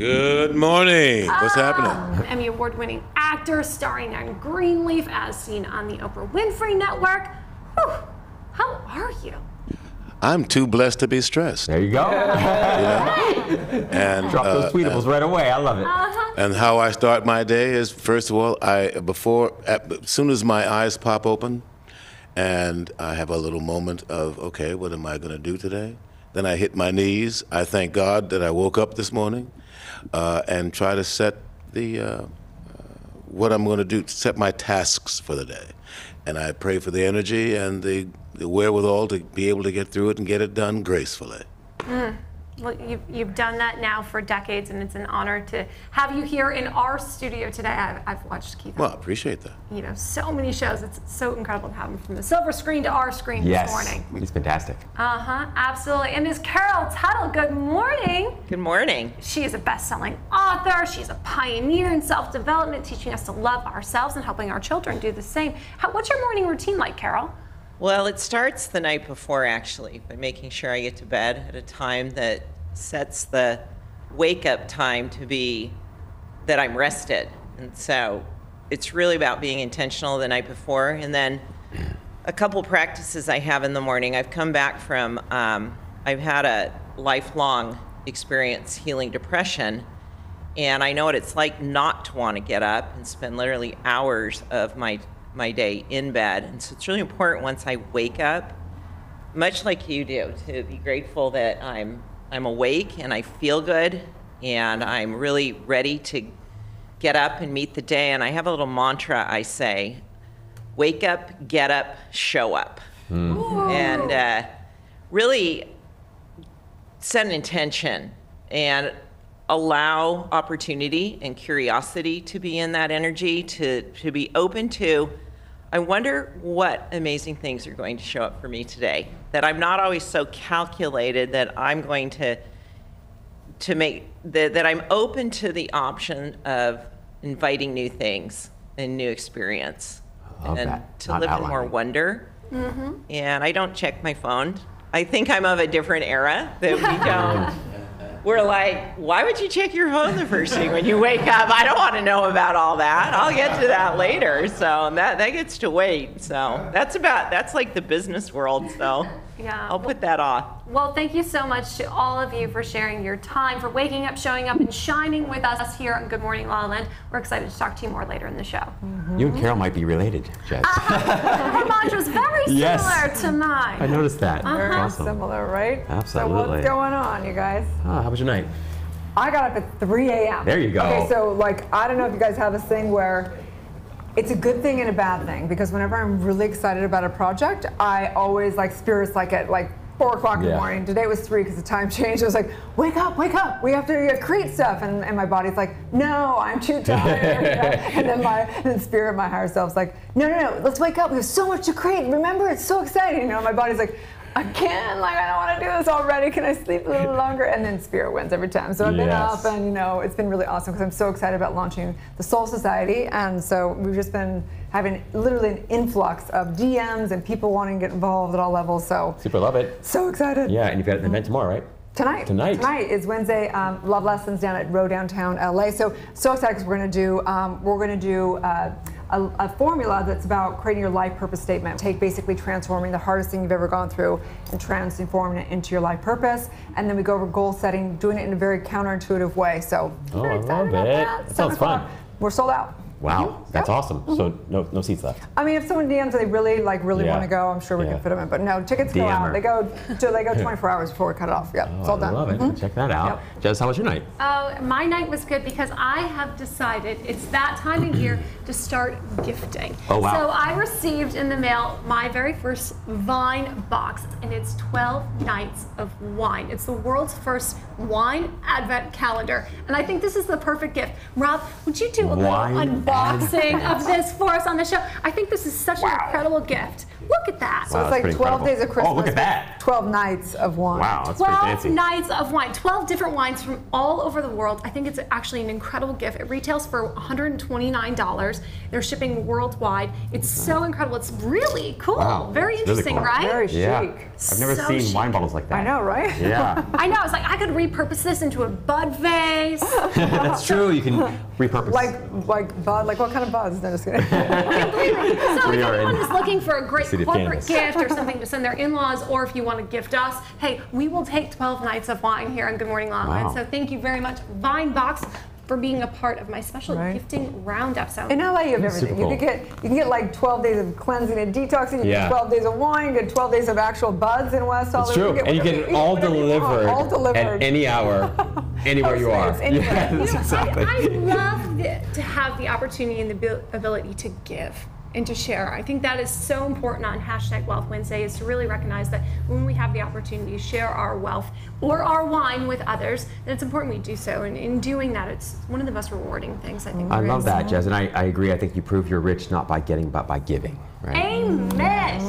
Good morning. What's happening? Emmy Award-winning actor starring on Greenleaf as seen on the Oprah Winfrey Network. Whew. How are you? I'm too blessed to be stressed. There you go. And drop those tweetables right away. I love it. And how I start my day is, first of all, as soon as my eyes pop open, and I have a little moment of, okay, what am I going to do today? Then I hit my knees. I thank God that I woke up this morning, and try to set what I'm going to do, set my tasks for the day. And I pray for the energy and the wherewithal to be able to get through it and get it done gracefully. Well, you've done that now for decades, and it's an honor to have you here in our studio today. I've watched Keith. Well, I appreciate that. You know, so many shows. It's so incredible to have him from the silver screen to our screen this morning. He's fantastic. Absolutely. And Ms. Carol Tuttle, good morning. Good morning. She is a best-selling author. She's a pioneer in self-development, teaching us to love ourselves and helping our children do the same. What's your morning routine like, Carol? Well, it starts the night before, actually, by making sure I get to bed at a time that sets the wake-up time to be that I'm rested. And so it's really about being intentional the night before. And then a couple practices I have in the morning. I've come back from, I've had a lifelong experience healing depression. And I know what it's like not to want to get up and spend literally hours of my day in bed. And so it's really important once I wake up, much like you do, to be grateful that I'm awake and I feel good and I'm really ready to get up and meet the day. And I have a little mantra I say, wake up, get up, show up. And really set an intention and allow opportunity and curiosity to be in that energy, to be open to, I wonder what amazing things are going to show up for me today. That I'm not always so calculated that I'm going to make, that I'm open to the option of inviting new things and new experience. And to live in more wonder. And I don't check my phone. I think I'm of a different era that we don't. We're like, why would you check your phone the first thing when you wake up? I don't want to know about all that. I'll get to that later. So that gets to wait. So that's like the business world. So yeah, I'll put that off. Well, thank you so much to all of you for sharing your time, for waking up, showing up, and shining with us here on Good Morning La La Land. We're excited to talk to you more later in the show. You and Carol might be related, Jess. Her mantra's very similar to mine. I noticed that. Very Awesome. similar, right? Absolutely. So what's going on, you guys? How was your night? I got up at 3 a.m. There you go. Okay, so like, I don't know if you guys have this thing where it's a good thing and a bad thing, because whenever I'm really excited about a project, I always like spirits like at like 4 o'clock in the morning. Today was 3 because the time changed. I was like, wake up, we have to create stuff. And my body's like, no, I'm too tired. You know? And then spirit, my higher self's like, no, let's wake up. We have so much to create. Remember, it's so exciting. You know, my body's like, again, like I don't want to do this already. Can I sleep a little longer? And then spirit wins every time. So I've been up, and you know, it's been really awesome because I'm so excited about launching the Soul Society. And so we've just been having literally an influx of DMs and people wanting to get involved at all levels. So super love it. So excited. Yeah, and you've got an event tomorrow, right? Tonight is Wednesday. Love Lessons down at Row downtown LA. So excited because we're going to do a formula that's about creating your life purpose statement. Take basically transforming the hardest thing you've ever gone through and transforming it into your life purpose. And then we go over goal setting, doing it in a very counterintuitive way. So I love it. That sounds fun. We're sold out. Wow, that's awesome. So no seats left. I mean, if someone DMs and they really want to go, I'm sure we can fit them in. But no, tickets go out. They go 24 hours before we cut it off. Yeah, it's all done. I love it. Check that out. Jess, how was your night? Oh, my night was good because I have decided it's that time of year to start gifting. Oh, wow. So I received in the mail my very first Vine box, and it's 12 nights of wine. It's the world's first wine advent calendar, and I think this is the perfect gift. Rob, would you do a little unboxing unboxing of this for us on the show. I think this is such an incredible gift. Look at that. So it's like 12 days of Christmas. Oh, look at that. 12 nights of wine. Wow, that's pretty 12 fancy. nights of wine, 12 different wines from all over the world. I think it's actually an incredible gift. It retails for $129. They're shipping worldwide. It's so incredible. It's really cool. Wow, Very it's really interesting, cool. right? Very chic. Yeah. I've never So seen chic. wine bottles like that. I know, right? Yeah. I know. It's like I could repurpose this into a bud vase. That's true. You can repurpose. Like bud, like what kind of buds? No, just kidding. Completely. So We if are anyone in is looking for a great City of corporate Kansas. gift or something to send their in-laws, or if you want to gift us, hey, we will take 12 nights of wine here on Good Morning LaLaLand. Wow. So thank you very much, Vinebox, for being a part of my special gifting roundup. So In LA, you have everything. super You can get like 12 days of cleansing and detoxing. You Yeah. get 12 days of wine. You get 12 days of actual buds in West Hollywood. It's true. And you get it all delivered, All delivered. at any hour, anywhere you are. Postmates, anywhere. Yes, You know, exactly. I love to have the opportunity and the ability to give and to share. I think that is so important on #Wealth Wednesday, is to really recognize that when we have the opportunity to share our wealth or our wine with others, then it's important we do so. And in doing that, it's one of the most rewarding things I think I there love is. that, Jez, and I agree. I think you prove you're rich not by getting, but by giving. Right? Amen.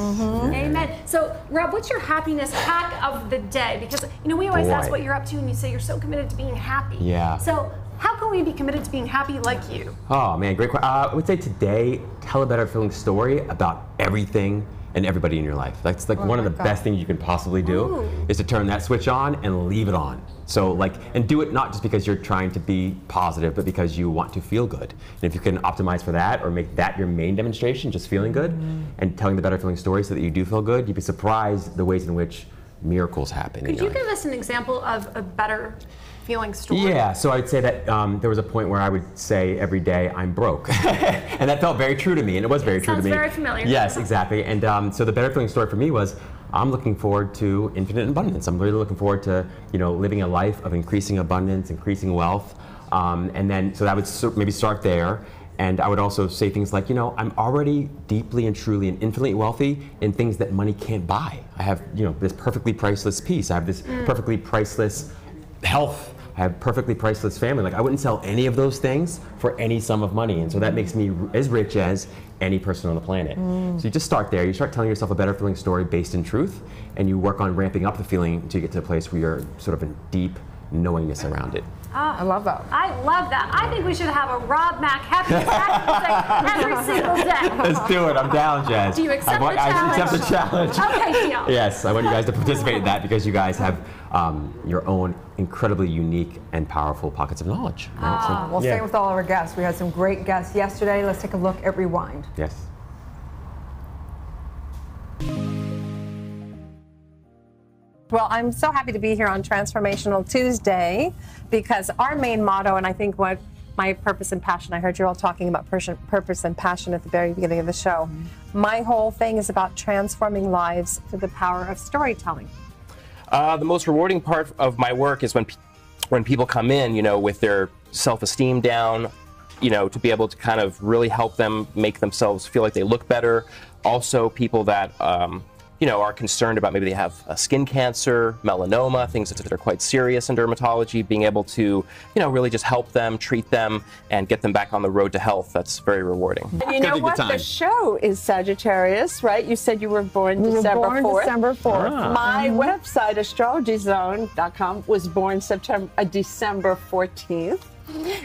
Amen. So, Rob, what's your happiness hack of the day? Because, you know, we always ask Boy. what you're up to, and you say you're so committed to being happy. Yeah. So, how can we be committed to being happy like you? Oh man, great question. I would say today, tell a better feeling story about everything and everybody in your life. That's like one of the best things you can possibly do Ooh. is to turn that switch on and leave it on. So like, and do it not just because you're trying to be positive, but because you want to feel good. And if you can optimize for that or make that your main demonstration, just feeling good and telling the better feeling story so that you do feel good, you'd be surprised the ways in which miracles happen. Could you give us an example of a better feeling story? Yeah, so I'd say that there was a point where I would say every day, I'm broke. And that felt very true to me, and it was very true to me. Sounds very familiar. Yes, exactly. And so the better feeling story for me was, I'm looking forward to infinite abundance. I'm really looking forward to, you know, living a life of increasing abundance, increasing wealth. And then, so that would maybe start there. And I would also say things like, you know, I'm already deeply and truly and infinitely wealthy in things that money can't buy. I have, you know, this perfectly priceless peace. I have this perfectly priceless health. I have perfectly priceless family. Like, I wouldn't sell any of those things for any sum of money. And so that makes me as rich as any person on the planet. So you just start there. You start telling yourself a better feeling story based in truth, and you work on ramping up the feeling until you get to a place where you're sort of in deep knowingness around it. I love that. I love that. I think we should have a Rob Mack happiness hack every single day. Let's do it. I'm down, Jez. Do you accept the I challenge? accept the challenge. Okay, deal. Yes, I want you guys to participate in that because you guys have your own incredibly unique and powerful pockets of knowledge. Right? So, Well, same with all our guests. We had some great guests yesterday. Let's take a look at Rewind. yes. Well, I'm so happy to be here on Transformational Tuesday because our main motto, and I think what my purpose and passion, I heard you all talking about purpose and passion at the very beginning of the show. My whole thing is about transforming lives through the power of storytelling. The most rewarding part of my work is when people come in, you know, with their self-esteem down, you know, to be able to kind of really help them make themselves feel like they look better. Also, people that you know, are concerned about maybe they have skin cancer, melanoma, things that are quite serious in dermatology, being able to, you know, really just help them, treat them, and get them back on the road to health. That's very rewarding. And you know what? The show is Sagittarius, right? You said you were born December 4th. December 4th. My website, astrologyzone.com, was born December 14th.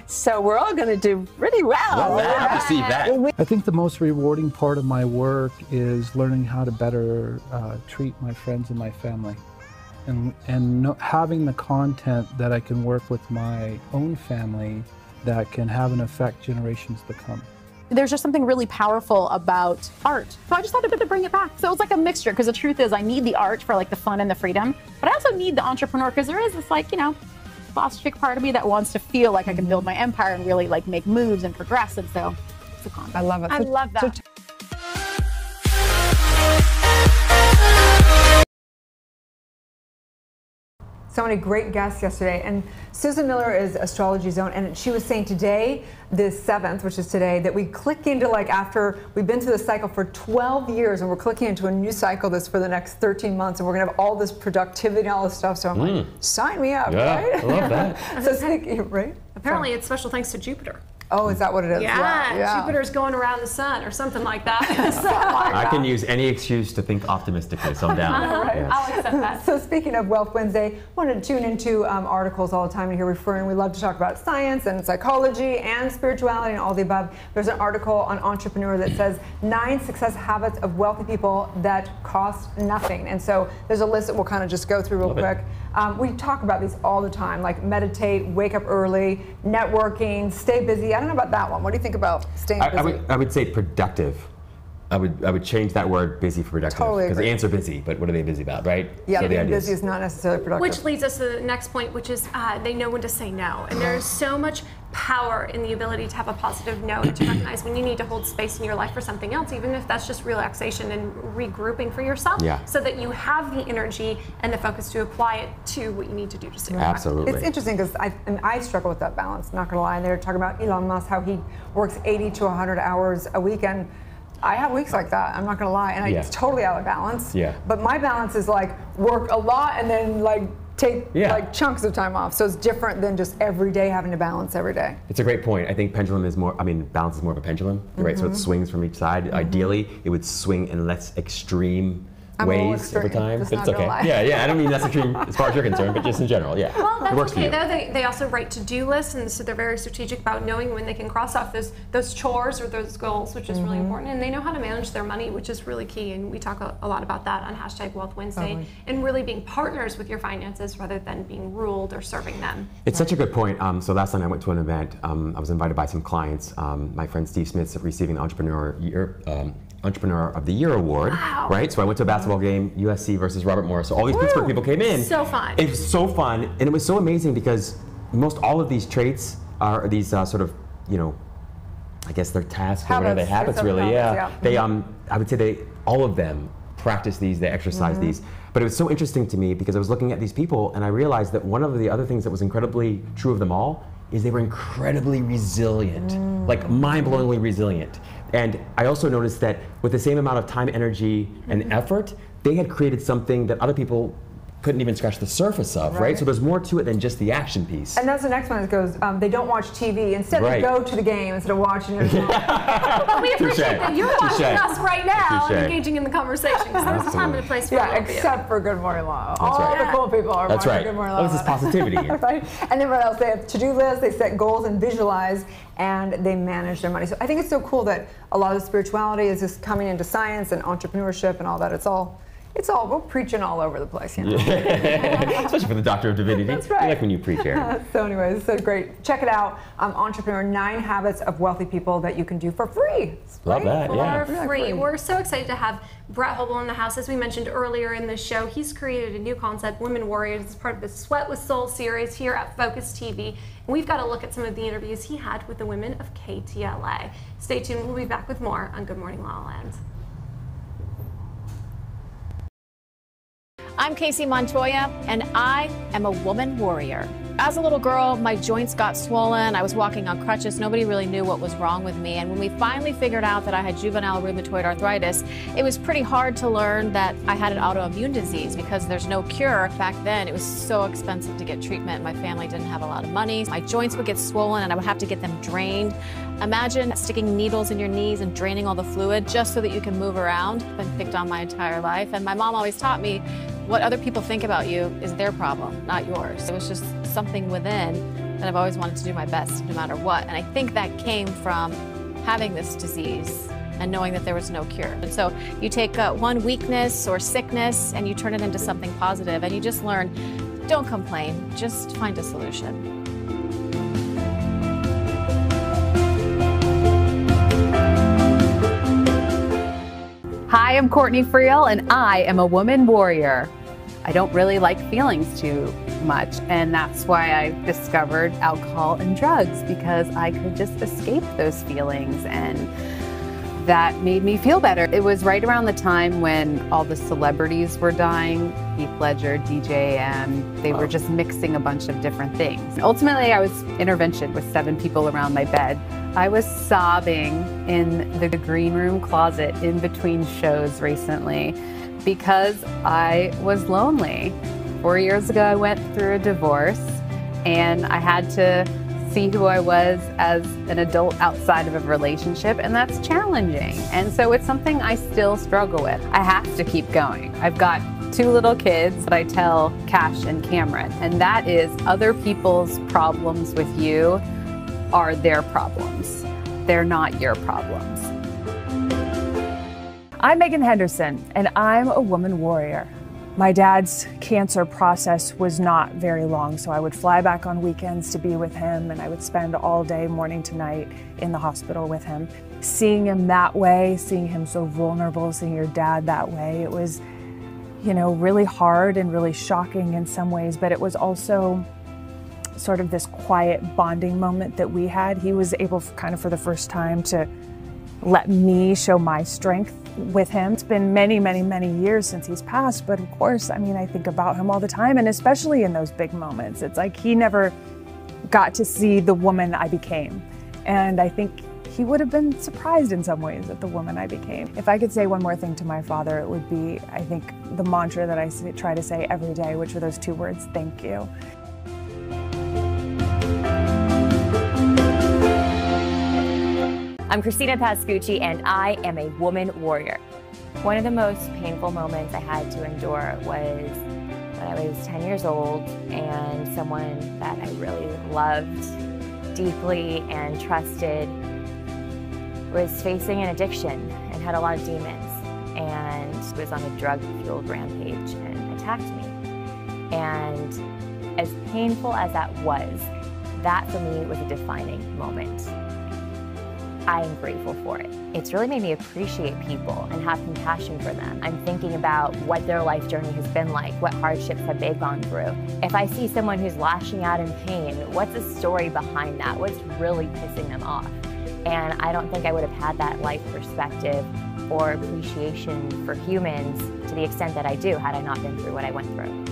So we're all going to do really well. I receive that. I think the most rewarding part of my work is learning how to better treat my friends and my family, and having the content that I can work with my own family that can have an effect generations to come. There's just something really powerful about art. So I just thought to bring it back. So it was like a mixture, because the truth is I need the art for like the fun and the freedom, but I also need the entrepreneur, because there is this, like, you know, boss chick part of me that wants to feel like I can build my empire and really like make moves and progress. And so it's a concept. I love it. I love that. So many great guests yesterday, and Susan Miller is Astrology Zone, and she was saying today, the 7th, which is today, that we click into, like, after we've been through the cycle for 12 years, and we're clicking into a new cycle that's for the next 13 months, and we're gonna have all this productivity and all this stuff. So I'm like, sign me up, Yeah, right? I love that. So speaking, right? Apparently, it's special thanks to Jupiter. Oh, is that what it is? Yeah, Jupiter's going around the sun or something like that. I can use any excuse to think optimistically, so I'm down. Right. Yes. I'll accept that. So speaking of Wealth Wednesday, I wanted to tune into articles all the time and hear referring. We love to talk about science and psychology and spirituality and all the above. There's an article on Entrepreneur that says 9 success habits of wealthy people that cost nothing. And so there's a list that we'll kind of just go through real quick. We talk about these all the time, like meditate, wake up early, networking, stay busy. I don't know about that one. What do you think about staying busy? I would say productive. I would change that word busy for productive. Totally Because agree. the ants are busy, but what are they busy about, right? Yeah, So the being idea busy is not necessarily productive. Which leads us to the next point, which is they know when to say no. And there's so much power in the ability to have a positive no and to recognize when you need to hold space in your life for something else, even if that's just relaxation and regrouping for yourself, so that you have the energy and the focus to apply it to what you need to do to stay on track. Absolutely. It's interesting because I struggle with that balance, not gonna lie. And they're talking about Elon Musk, how he works 80 to 100 hours a week. And I have weeks like that, I'm not gonna lie. And it's totally out of balance. Yeah. But my balance is like work a lot and then like take like chunks of time off. So it's different than just every day having to balance every day. It's a great point. I think pendulum is more, balance is more of a pendulum, right? So it swings from each side. Ideally, it would swing in less extreme ways over time. But it's okay. Yeah, I don't mean less extreme as far as you're concerned, but just in general, Well, it works that's okay for you. though. They also write to-do lists, and so they're very strategic about knowing when they can cross off those chores or those goals, which is really important. And they know how to manage their money, which is really key. And we talk a lot about that on #WealthWednesday, and really being partners with your finances rather than being ruled or serving them. It's such a good point. So last night I went to an event. I was invited by some clients. My friend Steve Smith's receiving the Entrepreneur of the Year award, right? So I went to a basketball game, USC versus Robert Morris. So all these Pittsburgh people came in. So fun. It was so fun, and it was so amazing because most all of these traits are these sort of, I guess they're tasks or whatever, they habits really. They, I would say all of them practice these, they exercise these. But it was so interesting to me because I was looking at these people and I realized that one of the other things that was incredibly true of them all is they were incredibly resilient, like mind-blowingly resilient. And I also noticed that with the same amount of time, energy, and effort, they had created something that other people couldn't even scratch the surface of, right? So there's more to it than just the action piece. And that's the next one that goes, they don't watch TV. Instead, they go to the game instead of watching it. But we appreciate that you're watching us right now and engaging in the conversation, because there's a time and a place for all of you. Except for Good Morning LaLa. All the cool people are watching Good Morning LaLa. This is positivity here. Right? And then what else? They have to-do lists, they set goals and visualize, and they manage their money. So I think it's so cool that a lot of spirituality is just coming into science and entrepreneurship and all that. We're preaching all over the place, Especially for the Doctor of Divinity. That's right. I like when you preach, Erin. So anyways, so great. Check it out. Entrepreneur, 9 habits of wealthy people that you can do for free. Love that, For free. We're so excited to have Brett Hobel in the house. As we mentioned earlier in the show, he's created a new concept, Women Warriors, as part of the Sweat with Soul series here at Focus TV. And we've got to look at some of the interviews he had with the women of KTLA. Stay tuned. We'll be back with more on Good Morning LaLaLand. I'm Casey Montoya, and I am a woman warrior. As a little girl, my joints got swollen. I was walking on crutches. Nobody really knew what was wrong with me. And when we finally figured out that I had juvenile rheumatoid arthritis, it was pretty hard to learn that I had an autoimmune disease because there's no cure. Back then, it was so expensive to get treatment. My family didn't have a lot of money. My joints would get swollen, and I would have to get them drained. Imagine sticking needles in your knees and draining all the fluid just so that you can move around. I've been picked on my entire life. And my mom always taught me what other people think about you is their problem, not yours. It was just something within that I've always wanted to do my best no matter what. And I think that came from having this disease and knowing that there was no cure. And so you take one weakness or sickness and you turn it into something positive, and you just learn, don't complain, just find a solution. Hi, I'm Courtney Friel, and I am a woman warrior. I don't really like feelings too much, and that's why I discovered alcohol and drugs, because I could just escape those feelings, and that made me feel better. It was right around the time when all the celebrities were dying, Heath Ledger, DJ, they were just mixing a bunch of different things. Ultimately, I was intervention with 7 people around my bed. I was sobbing in the green room closet in between shows recently because I was lonely. 4 years ago, I went through a divorce, and I had to see who I was as an adult outside of a relationship, and that's challenging. And so it's something I still struggle with. I have to keep going. I've got 2 little kids that I tell Cash and Cameron, and that is other people's problems with you are their problems. They're not your problems. I'm Megan Henderson, and I'm a woman warrior. My dad's cancer process was not very long, so I would fly back on weekends to be with him, and I would spend all day, morning to night, in the hospital with him. Seeing him that way, seeing him so vulnerable, seeing your dad that way, it was, you know, really hard and really shocking in some ways, but it was also sort of this quiet bonding moment that we had. He was able, kind of for the first time, to let me show my strength with him. It's been many, many, many years since he's passed, but of course, I mean, I think about him all the time, and especially in those big moments. It's like he never got to see the woman I became, and I think he would have been surprised in some ways at the woman I became. If I could say one more thing to my father, it would be, I think, the mantra that I try to say every day, which are those 2 words, thank you. I'm Christina Pascucci, and I am a woman warrior. One of the most painful moments I had to endure was when I was 10 years old and someone that I really loved deeply and trusted was facing an addiction and had a lot of demons and was on a drug-fueled rampage and attacked me. And as painful as that was, that for me was a defining moment. I am grateful for it. It's really made me appreciate people and have compassion for them. I'm thinking about what their life journey has been like, what hardships have they gone through. If I see someone who's lashing out in pain, what's the story behind that? What's really pissing them off? And I don't think I would have had that life perspective or appreciation for humans to the extent that I do had I not been through what I went through.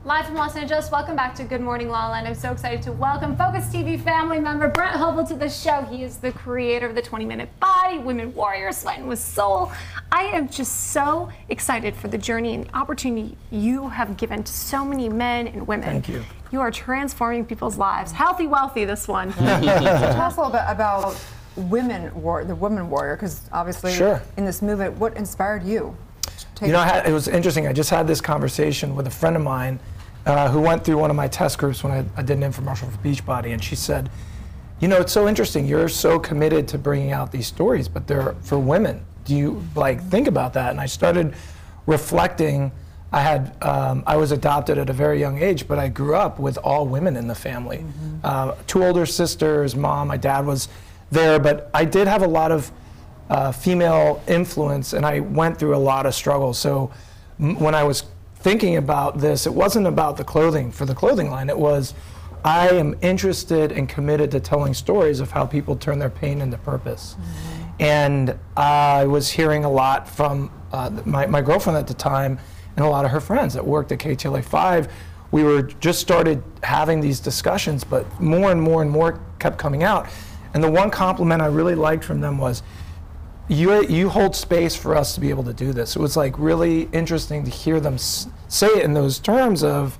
Live from Los Angeles, welcome back to Good Morning LaLaLand. I'm so excited to welcome Focus TV family member Brent Hopel to the show. He is the creator of the 20-Minute Body, Women Warrior, Sweating with Soul. I am just so excited for the journey and the opportunity you have given to so many men and women. Thank you. You are transforming people's lives. Healthy, wealthy, this one. So tell us a little bit about the Women Warrior, because obviously in this movement, what inspired you? You know, it was interesting. I just had this conversation with a friend of mine who went through one of my test groups when I did an infomercial for Beachbody, and she said, you know, it's so interesting. You're so committed to bringing out these stories, but they're for women. Do you think about that? And I started reflecting. I was adopted at a very young age, but I grew up with all women in the family. 2 older sisters, mom, my dad was there, but I did have a lot of female influence, and I went through a lot of struggles. So when I was thinking about this, it wasn't about the clothing for the clothing line. It was, I am interested and committed to telling stories of how people turn their pain into purpose. And I was hearing a lot from my girlfriend at the time and a lot of her friends that worked at KTLA 5. We were just started having these discussions, but more and more and more kept coming out. And the one compliment I really liked from them was, you hold space for us to be able to do this. It was like really interesting to hear them say it in those terms of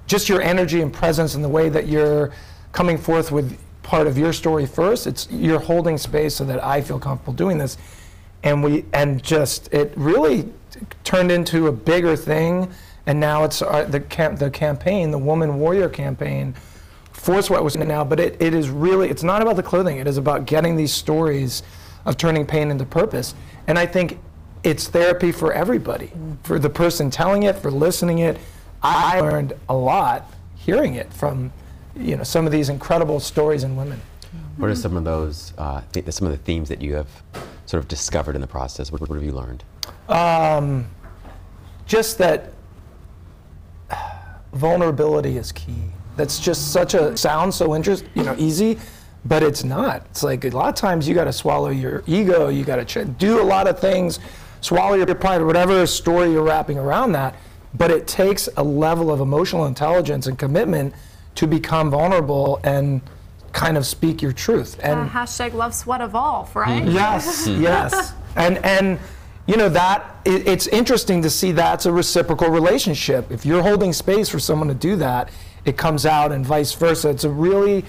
just your energy and presence and the way that you're coming forth with part of your story first. You're holding space so that I feel comfortable doing this. And it really turned into a bigger thing. And now it's the campaign, the Woman Warrior campaign for Sweat Was now, but it is really, it's not about the clothing. It is about getting these stories of turning pain into purpose. And I think it's therapy for everybody, for the person telling it, for listening it. I learned a lot hearing it from, some of these incredible stories in women. What are some of those, some of the themes that you have sort of discovered in the process? What have you learned? Just that vulnerability is key. That's just sounds so easy, but it's not. It's like a lot of times you got to swallow your ego, you got to do a lot of things, swallow your pride, or whatever story you're wrapping around that, but it takes a level of emotional intelligence and commitment to become vulnerable and kind of speak your truth. And hashtag love, sweat, evolve, right? Yes, yes. And that it's interesting to see that's a reciprocal relationship. If you're holding space for someone to do that, it comes out, and vice versa. It's a really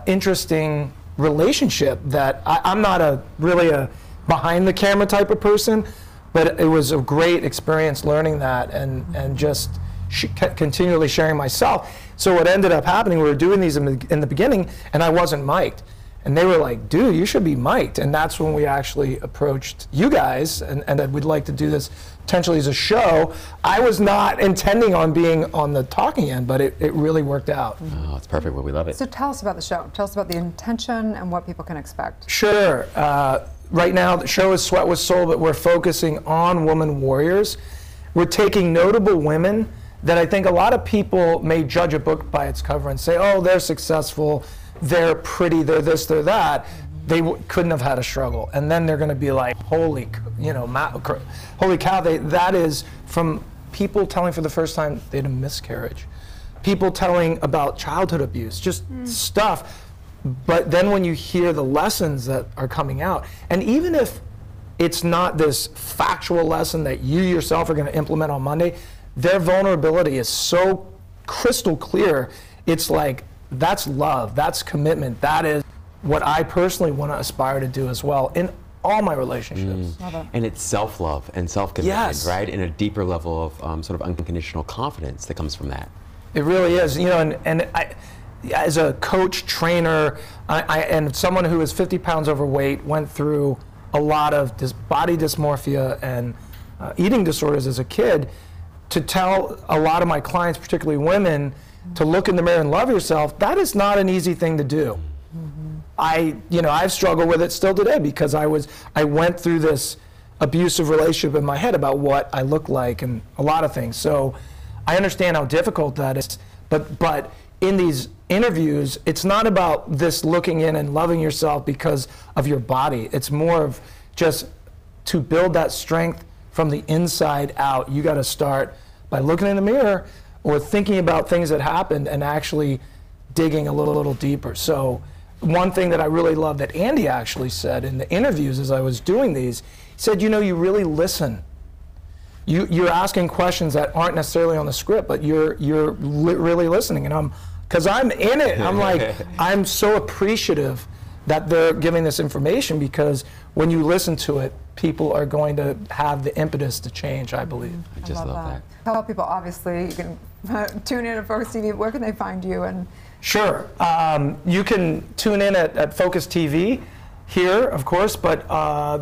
interesting relationship that I'm not really a behind the camera type of person, but it was a great experience learning that and just continually sharing myself. So what ended up happening, we were doing these in the beginning, and I wasn't mic'd. And they were like, dude, you should be mic'd. And that's when we actually approached you guys and we'd like to do this potentially as a show. I was not intending on being on the talking end, but it really worked out. Oh, it's perfect. Well, we love it. So tell us about the show. Tell us about the intention and what people can expect. Sure. Right now, the show is Sweat Was Soul, but we're focusing on woman warriors. We're taking notable women that I think a lot of people may judge a book by its cover and say, oh, they're successful, they're pretty, they're this, they're that. They couldn't have had a struggle. And then they're going to be like, holy cow, that is from people telling for the first time they had a miscarriage. People telling about childhood abuse, just stuff. But then when you hear the lessons that are coming out, and even if it's not this factual lesson that you yourself are going to implement on Monday, their vulnerability is so crystal clear. It's like, that's love, that's commitment, that is what I personally want to aspire to do as well in all my relationships. And it's self-love and self-commitment, yes. Right? And a deeper level of sort of unconditional confidence that comes from that. It really is, and I, as a coach, trainer, and someone who is 50 pounds overweight, went through a lot of this body dysmorphia and eating disorders as a kid, to tell a lot of my clients, particularly women, to look in the mirror and love yourself, that is not an easy thing to do. I've struggled with it still today because I went through this abusive relationship in my head about what I look like and a lot of things. So I understand how difficult that is, but in these interviews, it's not about this looking in and loving yourself because of your body. It's more of just to build that strength from the inside out. You got to start by looking in the mirror or thinking about things that happened and actually digging a little deeper. So one thing that I really love that Andy actually said in the interviews as I was doing these, he said, you really listen. You're asking questions that aren't necessarily on the script, but you're really listening. And because I'm in it, I'm like, I'm so appreciative that they're giving this information, because when you listen to it, people are going to have the impetus to change, I believe. I just love that. Tell people, obviously, you can tune in at Focus TV. Where can they find you? And Sure. You can tune in at Focus TV here, of course, but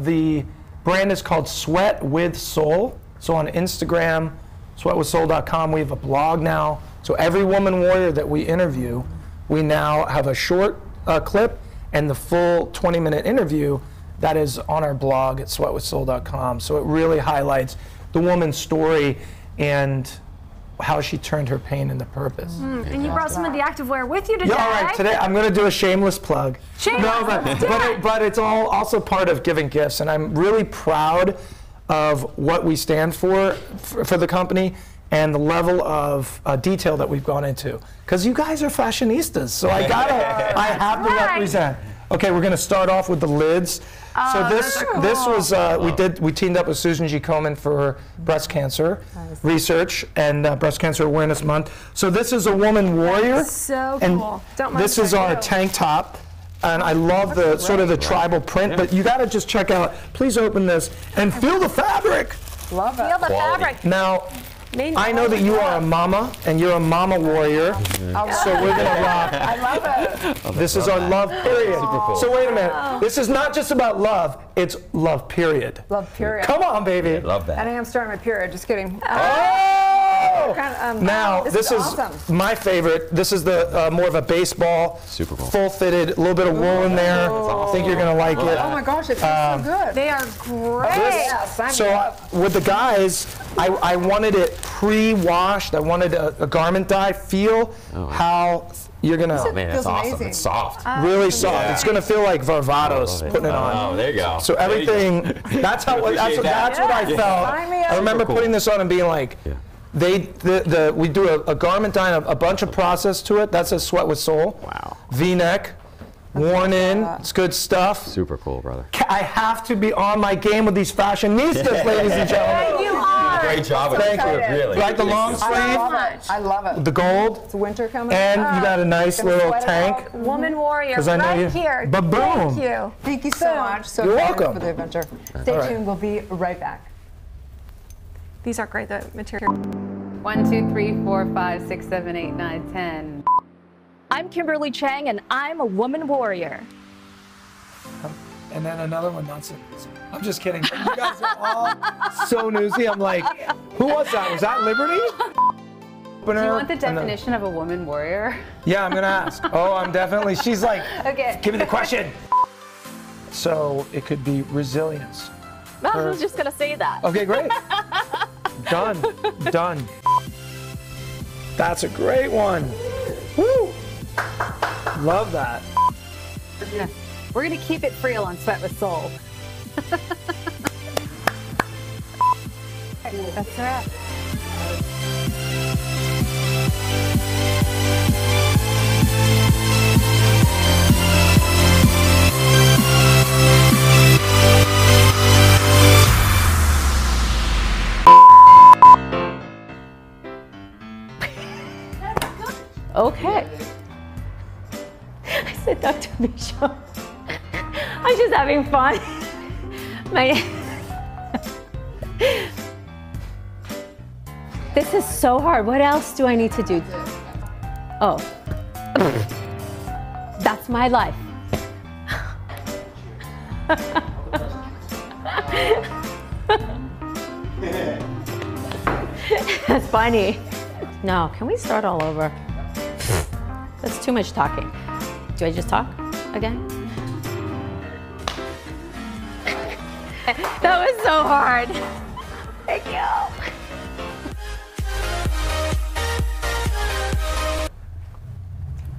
the brand is called Sweat With Soul. So on Instagram, sweatwithsoul.com, we have a blog now. So every woman warrior that we interview, we now have a short clip and the full 20-minute interview that is on our blog at sweatwithsoul.com. So it really highlights the woman's story and how she turned her pain into purpose. And you brought some of the activewear with you today. Yeah, all right, today I'm going to do a shameless plug. No, but it's all also part of giving gifts, and I'm really proud of what we stand for the company. and the level of detail that we've gone into. Because you guys are fashionistas, so I have to represent. Okay, we're going to start off with the lids. So this was we teamed up with Susan G. Komen for breast cancer research and Breast Cancer Awareness Month. So this is a woman warrior. So and cool. This is our tank top. And I love the sort of the tribal print, but you got to just check out. Please open this and feel the fabric. Love it. Feel the fabric. Now, I know that you are a mama, and you're a mama warrior, so we're gonna rock. I love it. This is our love period. So wait a minute. This is not just about love; it's love period. Love period. Come on, baby. Love that. And I am starting my period. Just kidding. Now this is awesome. my favorite. This is the more of a baseball, Super cool. full fitted, a little bit of wool in there. I think you're gonna like it. Oh my gosh, it feels so good. They are great. So with the guys, I wanted it pre-washed. I wanted a garment dye. Feel how you're gonna. Oh man, that's feels awesome. amazing. It's soft. Really soft. Yeah. It's gonna feel like Varvatos putting it on. Oh, there you go. So everything. That's how. That's what I felt. Sign me up. I remember Super cool. putting this on and being like, we do a garment dye and a bunch of process to it. That's a Sweat with Soul. Wow. V-neck, worn in. It's good stuff. Super cool, brother. I have to be on my game with these fashionistas, ladies and gentlemen. You are. Great job. Thank you. Really. Like the long sleeve, I love it. the gold, It's winter coming. and you got a nice Gonna little sweat it tank. out. Woman warrior. 'Cause I know right you- here. Ba-boom. Thank you. Thank you so much. So You're excited welcome. for the adventure. Stay All right. tuned. We'll be right back. These are great. The material. 1, 2, 3, 4, 5, 6, 7, 8, 9, 10. I'm Kimberly Chang, and I'm a woman warrior. And then another one, nonsense. I'm just kidding. You guys are all so newsy. I'm like, who was that? Was that Liberty? Do you want the definition of a woman warrior? Yeah, I'm gonna ask. Oh, I'm definitely. She's like, Okay. give me the question. So it could be resilience. I was just gonna say that. Okay, great. Done. Done. That's a great one. Woo! Love that. We're going to keep it real on Sweat with Soul. That's a wrap. Okay. I said Dr. Show. I'm just having fun. This is so hard. What else do I need to do? Oh. That's my life. That's funny. No, can we start all over? That's too much talking. Do I just talk again? That was so hard. Thank you.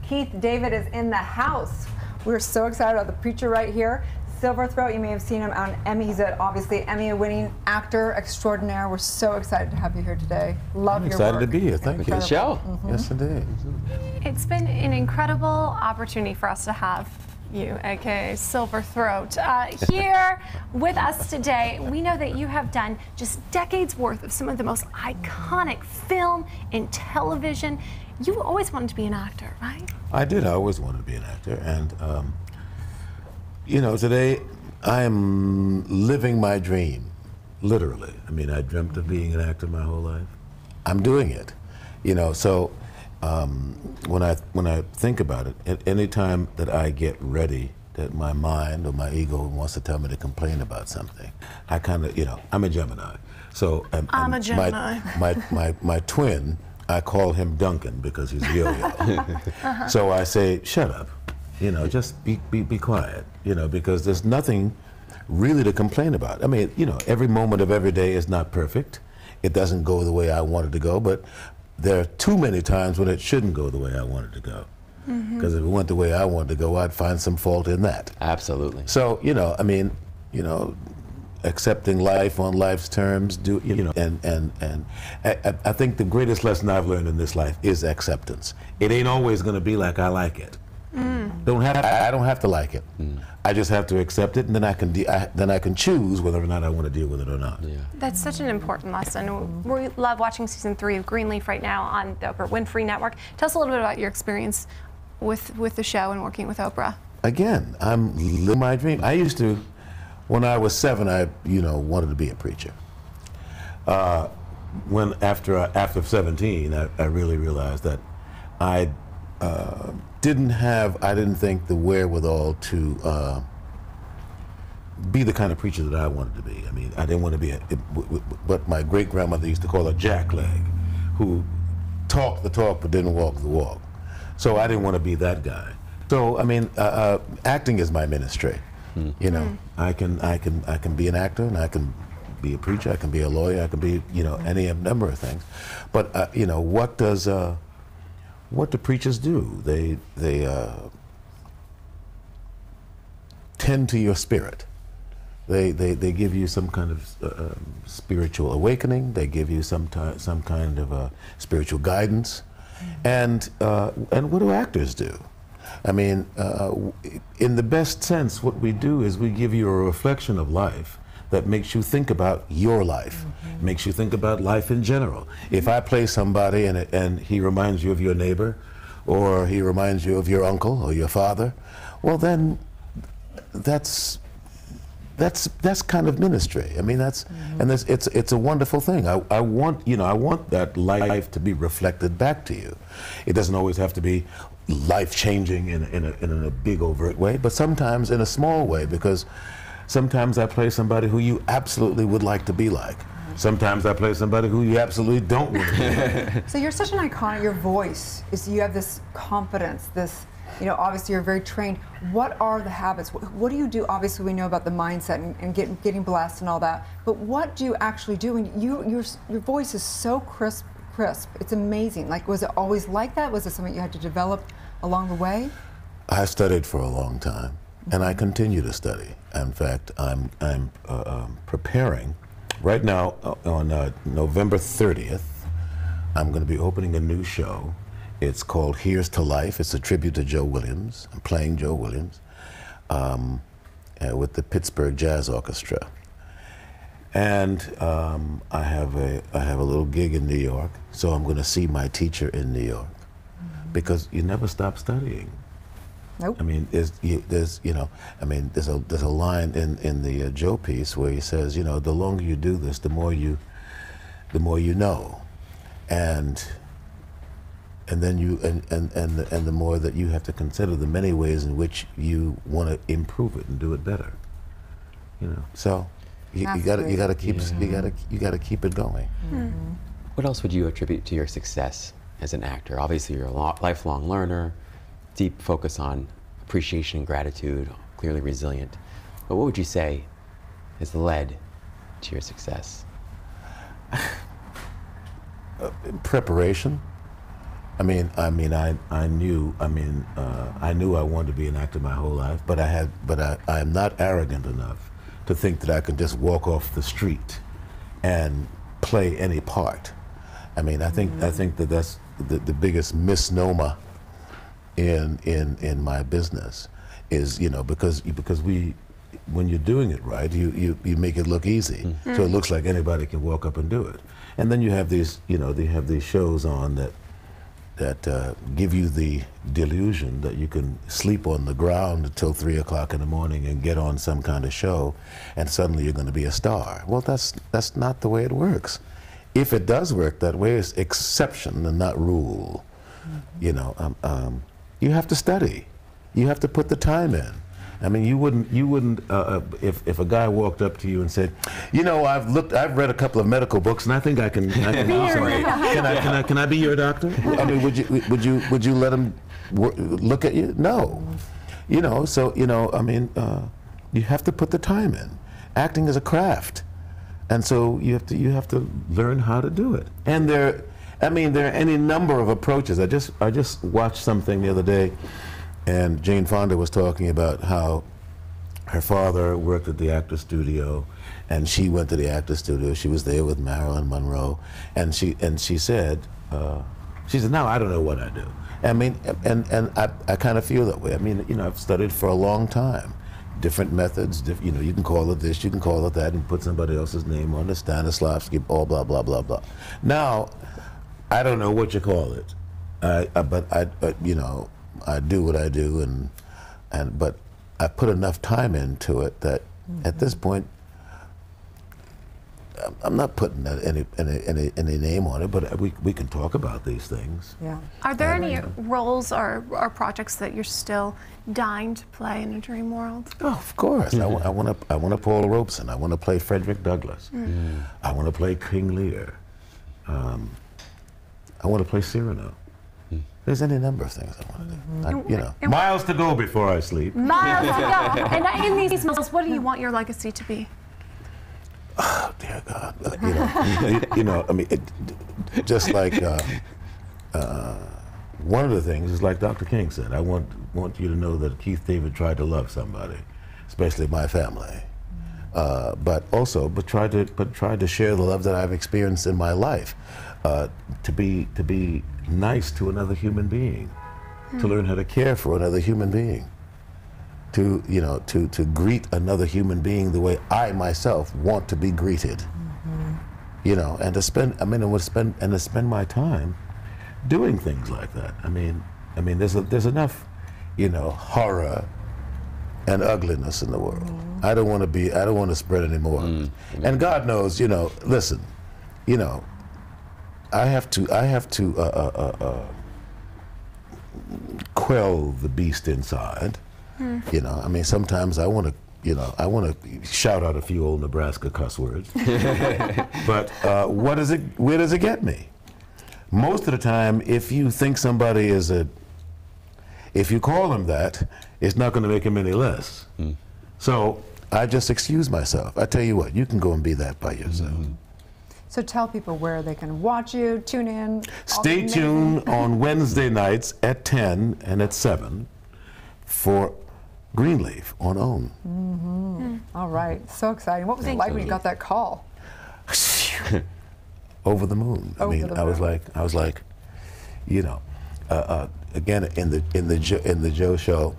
Keith David is in the house. We're so excited about the preacher right here. Silver Throat, you may have seen him on Emmy. He's obviously Emmy-winning actor extraordinaire. We're so excited to have you here today. Love your work. Excited to be here. Thank you. Good show. Yes, indeed. It's been an incredible opportunity for us to have you, aka Silver Throat, here with us today. We know that you have done just decades worth of some of the most iconic film and television. You always wanted to be an actor, right? I did. I always wanted to be an actor. And, you know, today I am living my dream, literally. I mean, I dreamt of being an actor my whole life. I'm doing it, you know, so when I think about it, at any time that I get ready, that my mind or my ego wants to tell me to complain about something, I kind of, you know, I'm a Gemini. So I'm a Gemini. My twin, I call him Duncan because he's yo-yo. So I say, shut up, you know, just be quiet, you know, because there's nothing really to complain about. I mean, you know, every moment of every day is not perfect. It doesn't go the way I want it to go, but there are too many times when it shouldn't go the way I want it to go. Because if it went the way I wanted to go, I'd find some fault in that. Absolutely. So, you know, I mean, you know, accepting life on life's terms, and I think the greatest lesson I've learned in this life is acceptance. It ain't always going to be like I like it. I don't have to like it. I just have to accept it, and then I can choose whether or not I want to deal with it or not. Yeah. That's such an important lesson. We love watching season 3 of Greenleaf right now on the Oprah Winfrey Network. Tell us a little bit about your experience with the show and working with Oprah. Again, I'm living my dream. I used to, when I was 7, I wanted to be a preacher. After 17, I really realized that I didn't think the wherewithal to be the kind of preacher that I wanted to be. I mean, I didn't want to be what my great grandmother used to call a jackleg, who talked the talk but didn't walk the walk. So I didn't want to be that guy. So I mean, acting is my ministry. You know, I can be an actor, and I can be a preacher, I can be a lawyer, I can be any number of things. But what do preachers do? They tend to your spirit. They give you some kind of spiritual awakening. They give you some kind of spiritual guidance. And what do actors do? I mean, in the best sense, what we do is we give you a reflection of life that makes you think about your life, makes you think about life in general. If I play somebody and he reminds you of your neighbor, or he reminds you of your uncle or your father, well then, that's kind of ministry. I mean, it's a wonderful thing. I want that life to be reflected back to you. It doesn't always have to be life-changing in a big overt way, but sometimes in a small way, because sometimes I play somebody who you absolutely would like to be like. Sometimes I play somebody who you absolutely don't want to be like. So you're such an icon. Your voice you have this confidence, this, obviously you're very trained. What are the habits? What do you do? Obviously we know about the mindset and getting blessed and all that, but what do you actually do? And your voice is so crisp. It's amazing. Like, was it always like that? Was it something you had to develop along the way? I studied for a long time, and I continue to study. In fact, I'm preparing right now on November 30th. I'm going to be opening a new show. It's called Here's to Life. It's a tribute to Joe Williams. I'm playing Joe Williams with the Pittsburgh Jazz Orchestra. And I have a little gig in New York, so I'm going to see my teacher in New York, because you never stop studying. Nope. I mean, there's a line in the Joe piece where he says, the longer you do this, the more you know, and then the more that you have to consider the many ways in which you want to improve it and do it better. So. You gotta keep it going. What else would you attribute to your success as an actor? Obviously, you're a lifelong learner, deep focus on appreciation and gratitude, clearly resilient. But what would you say has led to your success? Preparation. I knew I wanted to be an actor my whole life, but I am not arrogant enough to think that I can just walk off the street and play any part. I mean, I think that's the biggest misnomer in my business is, because when you're doing it right, you make it look easy, so it looks like anybody can walk up and do it. And then you have these shows on that give you the delusion that you can sleep on the ground until 3 o'clock in the morning and get on some kind of show, and suddenly you're going to be a star. Well, that's not the way it works. If it does work that way, it's exception and not rule. You have to study. You have to put the time in. I mean, you wouldn't if a guy walked up to you and said, I've read a couple of medical books and I think I can help somebody. Can I be your doctor? I mean, would you let him look at you? No. You have to put the time in. Acting is a craft, and so you have to learn how to do it. And there are any number of approaches. I just watched something the other day. And Jane Fonda was talking about how her father worked at the actor studio, and she went to the actor studio. She was there with Marilyn Monroe, and she said, now I don't know what I do. I mean, and I kind of feel that way. I mean, you know, I've studied for a long time, different methods. You know, you can call it this, you can call it that, and put somebody else's name on it. Stanislavski, all blah blah blah blah. Now, I don't know what you call it, but you know, I do what I do, but I put enough time into it that at this point, I'm not putting any name on it, but we can talk about these things. Yeah. Are there any roles or projects that you're still dying to play in a dream world? Oh, of course. I want to Paul Robeson. I want to play Frederick Douglass. I want to play King Lear. I want to play Cyrano. There's any number of things I want to do. You know, miles to go before I sleep. Miles to go. And in these miles, what do you want your legacy to be? Oh, dear God. You know, I mean, just like one of the things is like Dr. King said, I want you to know that Keith David tried to love somebody, especially my family, but tried to share the love that I've experienced in my life, to be nice to another human being, to learn how to care for another human being. To greet another human being the way I myself want to be greeted, you know, and to spend my time doing things like that. I mean, there's enough, you know, horror and ugliness in the world. I don't want to spread any more. And God knows, you know. Listen, you know, I have to quell the beast inside. You know, I mean, sometimes I want to shout out a few old Nebraska cuss words. But where does it get me? Most of the time, if you think somebody if you call them that, it's not going to make him any less. So I just excuse myself. I tell you what, you can go and be that by yourself. So tell people where they can watch you, tune in. Stay tuned on Wednesday nights at 10 and at 7 for Greenleaf on OWN. All right, so exciting. What was it like when you got that call? Over the moon. I mean, I was like, you know, again in the Joe show,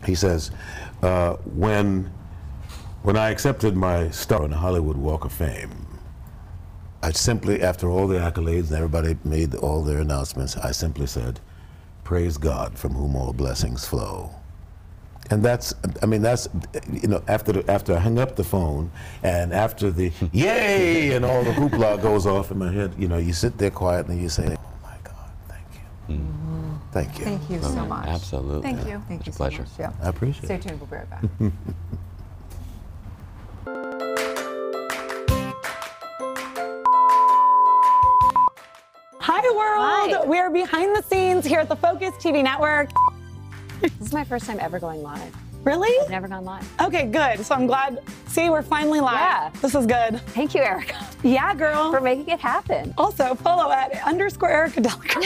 he says, when I accepted my star on the Hollywood Walk of Fame, I simply, after all the accolades and everybody made all their announcements, I simply said, "Praise God, from whom all blessings flow." And that's, you know, after I hung up the phone and after the yay and all the hoopla goes off in my head, you know, you sit there quietly and you say, "Oh my God, thank you, thank you, thank you so much." Absolutely, thank you, thank you, it's a pleasure. So much. Yeah, I appreciate Stay it. tuned. We'll be right back. Hi world! Hi. We are behind the scenes here at the Focus TV network. This is my first time ever going live. Really? I've never gone live. Okay, good. So I'm glad. See, we're finally live. Yeah. This is good. Thank you, Erica. Yeah, girl. For making it happen. Also, follow at _Erica Delacour.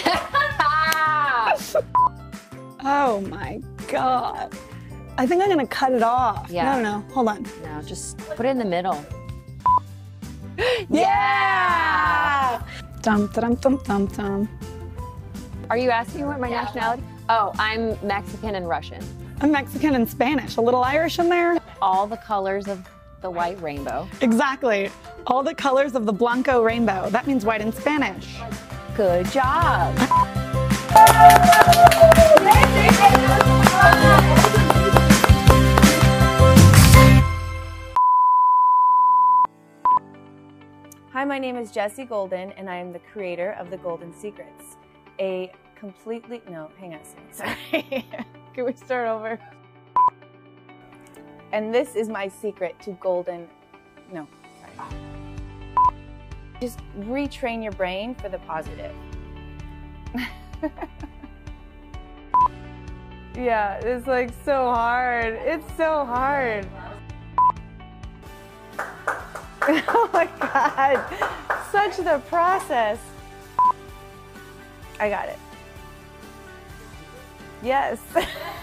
Oh my God. I think I'm gonna cut it off. Yeah. No, hold on. No, just put it in the middle. Yeah! Dum dum dum dum dum. Are you asking what my nationality? Oh, I'm Mexican and Russian. I'm Mexican and Spanish. A little Irish in there. All the colors of the white rainbow. Exactly. All the colors of the Blanco rainbow. That means white in Spanish. Good job. Hi, my name is Jessie Golden, and I am the creator of The Golden Secrets, a completely, no, hang on a second, sorry. Can we start over? And this is my secret to golden, no, sorry. Just retrain your brain for the positive. Yeah, it's like so hard. It's so hard. Oh my God, such the process. I got it. Yes,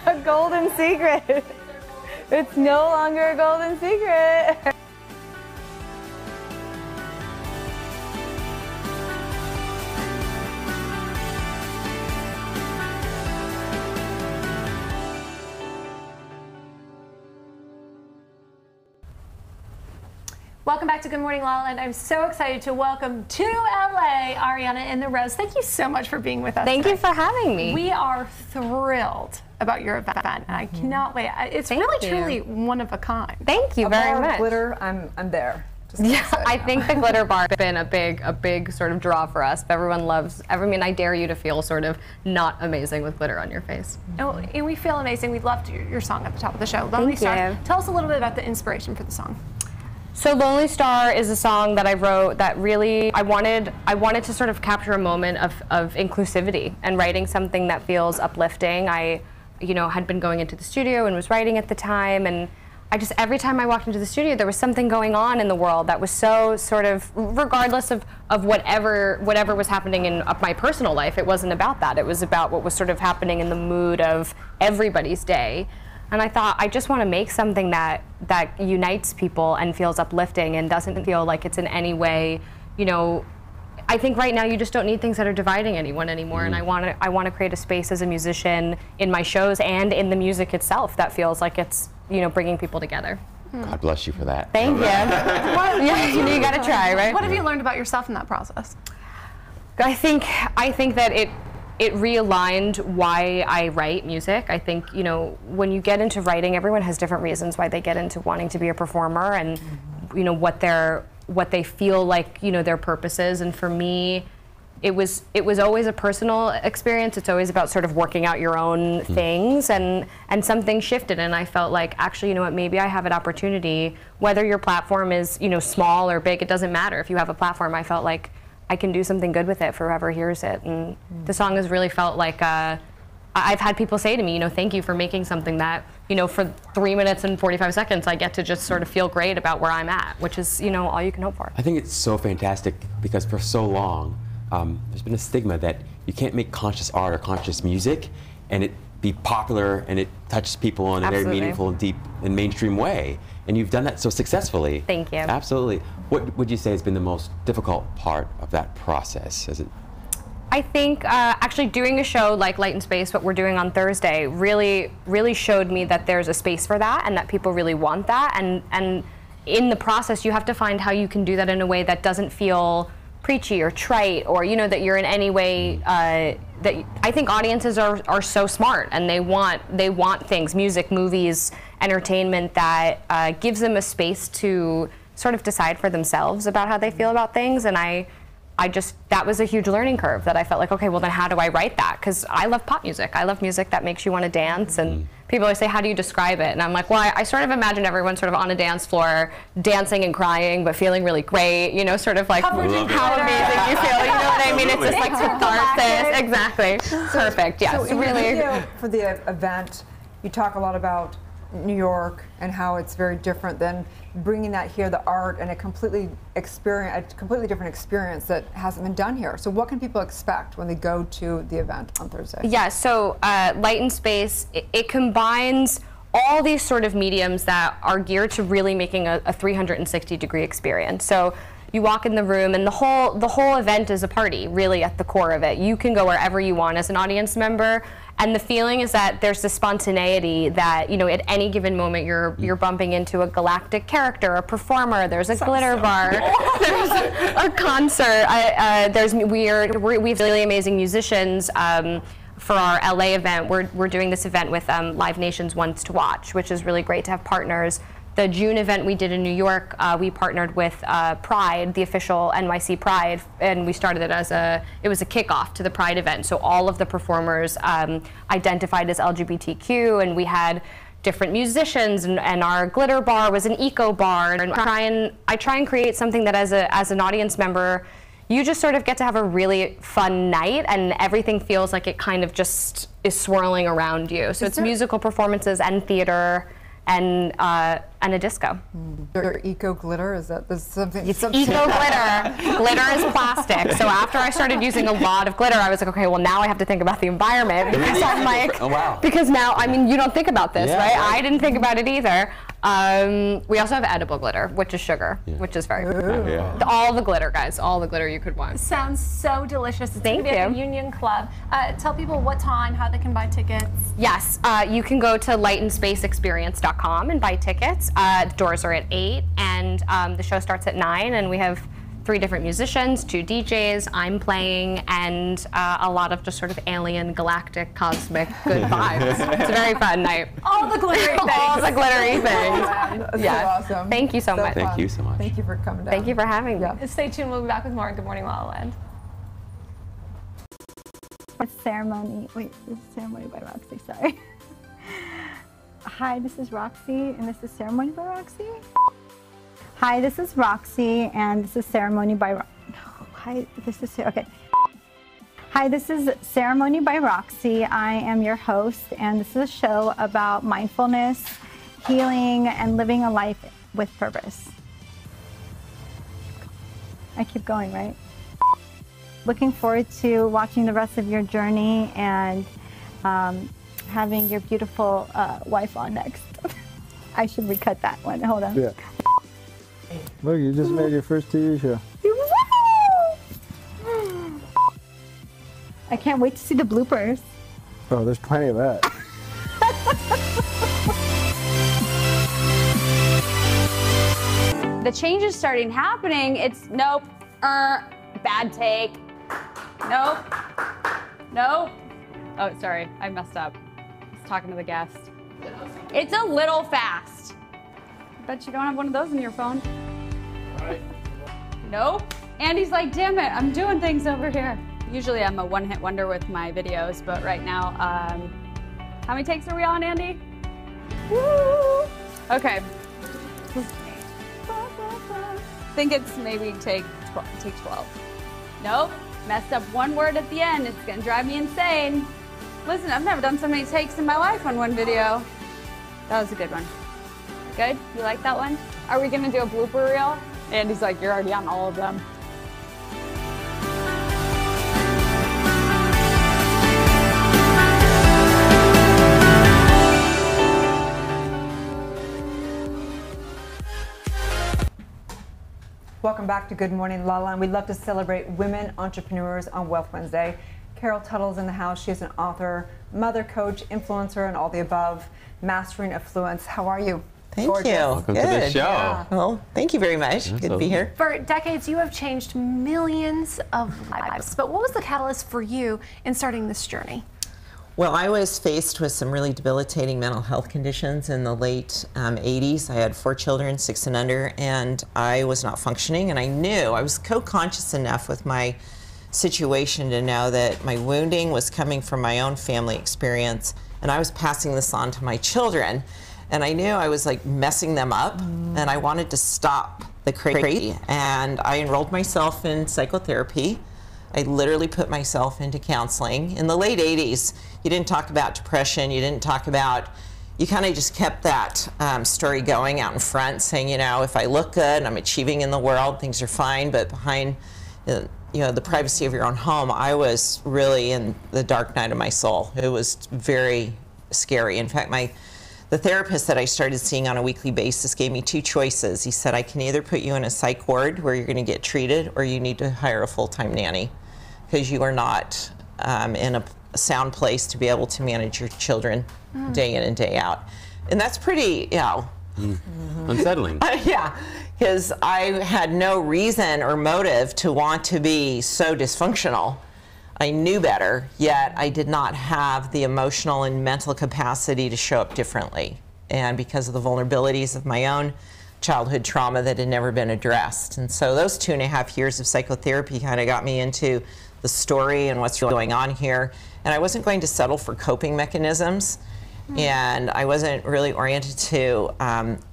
a golden secret. It's no longer a golden secret. Welcome back to Good Morning La La Land. I'm so excited to welcome to LA Ariana and the Rose. Thank you so much for being with us. Thank you for having me. We are thrilled about your event, and I cannot wait. It's really, truly one of a kind. Thank you very much. Glitter, I'm there. Yeah, I think the glitter bar has been a big sort of draw for us. Everyone loves. I mean, I dare you to feel sort of not amazing with glitter on your face. Oh, and we feel amazing. We loved your song at the top of the show, Lonely Star. Tell us a little bit about the inspiration for the song. So Lonely Star is a song that I wrote that really I wanted to sort of capture a moment of inclusivity and writing something that feels uplifting. I, had been going into the studio and was writing at the time, and I just, every time I walked into the studio, there was something going on in the world that was so sort of, regardless of whatever was happening in my personal life, it wasn't about that. It was about what was sort of happening in the mood of everybody's day. And I thought, I just want to make something that unites people and feels uplifting and doesn't feel like it's in any way, I think right now you just don't need things that are dividing anyone anymore. And I want to create a space as a musician in my shows and in the music itself that feels like it's, bringing people together. God bless you for that. Thank you. You got to try, right? What have you learned about yourself in that process? I think that it realigned why I write music. I think, when you get into writing, everyone has different reasons why they get into wanting to be a performer and, what they feel like, their purpose is. And for me, it was always a personal experience. It's always about sort of working out your own things, and something shifted, and I felt like, actually, maybe I have an opportunity, whether your platform is, small or big, it doesn't matter. If you have a platform, I felt like I can do something good with it for whoever hears it. And the song has really felt like, I've had people say to me, thank you for making something that, for 3 minutes and 45 seconds, I get to just sort of feel great about where I'm at, which is, all you can hope for. I think it's so fantastic because for so long, there's been a stigma that you can't make conscious art or conscious music and it be popular and it touches people in a very meaningful and deep and mainstream way. And you've done that so successfully. Thank you. Absolutely. What would you say has been the most difficult part of that process? Is it? I think actually doing a show like Light and Space, what we're doing on Thursday, really showed me that there's a space for that and that people really want that. And in the process, you have to find how you can do that in a way that doesn't feel preachy or trite, or that you're in any way that I think audiences are so smart, and they want things, music, movies, entertainment that gives them a space to sort of decide for themselves about how they feel about things. And that was a huge learning curve that I felt like, okay, well then how do I write that? Because I love pop music. I love music that makes you want to dance, and people always say, how do you describe it? And I'm like, well, I sort of imagine everyone sort of on a dance floor dancing and crying, but feeling really great, sort of like how amazing you feel, you know what I mean? It's just like catharsis. Exactly. Perfect, yes. So really. For the event, you talk a lot about New York and how it's very different than bringing that here, the art, and a completely different experience that hasn't been done here. So what can people expect when they go to the event on Thursday? Yeah, so Light and Space, it combines all these sort of mediums that are geared to really making a 360-degree experience. So you walk in the room, and the whole event is a party, really, at the core of it. You can go wherever you want as an audience member, and the feeling is that there's this spontaneity that, at any given moment you're bumping into a galactic character, a performer, there's a glitter bar, there's a concert, we have really amazing musicians. For our LA event, we're doing this event with Live Nation's Ones to Watch, which is really great to have partners. The June event we did in New York, we partnered with Pride, the official NYC Pride, and we started it it was a kickoff to the Pride event. So all of the performers identified as LGBTQ, and we had different musicians, and our glitter bar was an eco bar. And I try and create something that as an audience member, you just sort of get to have a really fun night, and everything feels like it kind of just is swirling around you. So it's musical performances and theater and a disco. Your eco glitter, is that something? It's eco glitter. Glitter is plastic. So after I started using a lot of glitter, I was like, okay, well now I have to think about the environment, because I'm like, oh wow. Because now, I mean, you don't think about this, Yeah, right? right. I didn't think about it either. We also have edible glitter, which is sugar, which is very good. Yeah. All the glitter, guys, all the glitter you could want. Sounds so delicious. It's Thank going to be at the you. Union Club. Tell people what time, how they can buy tickets. Yes, you can go to lightandspaceexperience.com and buy tickets. The doors are at 8, and the show starts at 9, and we have 3 different musicians, 2 DJs, I'm playing, and a lot of just sort of alien, galactic, cosmic, good vibes. It's a very fun night. All the glittery things. All the glittery things. That's so awesome. Thank you so much. Thank you so much. Thank you for coming down. Thank you for having me. Stay tuned. We'll be back with more Good Morning La La Land. Ceremony. Wait, this is Ceremony by Roxy. Sorry. Hi, this is Roxy, and this is Ceremony by Roxy. Hi, this is Roxy, and this is Ceremony by. Hi, this is okay. Hi, this is Ceremony by Roxy. I am your host, and this is a show about mindfulness, healing, and living a life with purpose. I keep going, right? Looking forward to watching the rest of your journey and having your beautiful wife on next. I should recut that one. Hold on. Yeah. Look, you just made your first TV show. I can't wait to see the bloopers. Oh, there's plenty of that. The changes starting happening. It's nope, bad take. Nope, nope. Oh, sorry, I messed up. I was talking to the guest. It's a little fast. Bet you don't have one of those in your phone. Right. Nope. Andy's like, damn it, I'm doing things over here. Usually I'm a one-hit wonder with my videos, but right now, how many takes are we on, Andy? Woo! Okay. I think it's maybe take 12. Nope. Messed up one word at the end. It's gonna drive me insane. Listen, I've never done so many takes in my life on one video. That was a good one. Good? You like that one? Are we gonna do a blooper reel? Andy's like, you're already on all of them. Welcome back to Good Morning La La Land. We'd love to celebrate women entrepreneurs on Wealth Wednesday. Carol Tuttle's in the house. She's an author, mother, coach, influencer, and all the above. Mastering Affluence. How are you? Thank Gorgeous. you. Welcome Good. to the show. Yeah. Well, thank you very much. Good to be here. For decades, you have changed millions of lives. But what was the catalyst for you in starting this journey? Well, I was faced with some really debilitating mental health conditions in the late 80s. I had 4 children, 6 and under, and I was not functioning. And I knew, I was co-conscious enough with my situation to know that my wounding was coming from my own family experience, and I was passing this on to my children. And I knew I was like messing them up, and I wanted to stop the crazy. And I enrolled myself in psychotherapy. I literally put myself into counseling. In the late 80s, you didn't talk about depression, you didn't talk about, you kind of just kept that story going out in front, saying, you know, if I look good and I'm achieving in the world, things are fine, but behind you know, the privacy of your own home, I was really in the dark night of my soul. It was very scary. In fact, the therapist that I started seeing on a weekly basis gave me 2 choices. He said, I can either put you in a psych ward where you're going to get treated, or you need to hire a full-time nanny, because you are not in a sound place to be able to manage your children day in and day out. And that's pretty, you know, unsettling. Yeah, because I had no reason or motive to want to be so dysfunctional. I knew better, yet I did not have the emotional and mental capacity to show up differently. And because of the vulnerabilities of my own childhood trauma that had never been addressed. And so those 2.5 years of psychotherapy kind of got me into the story and what's going on here. And I wasn't going to settle for coping mechanisms. And I wasn't really oriented to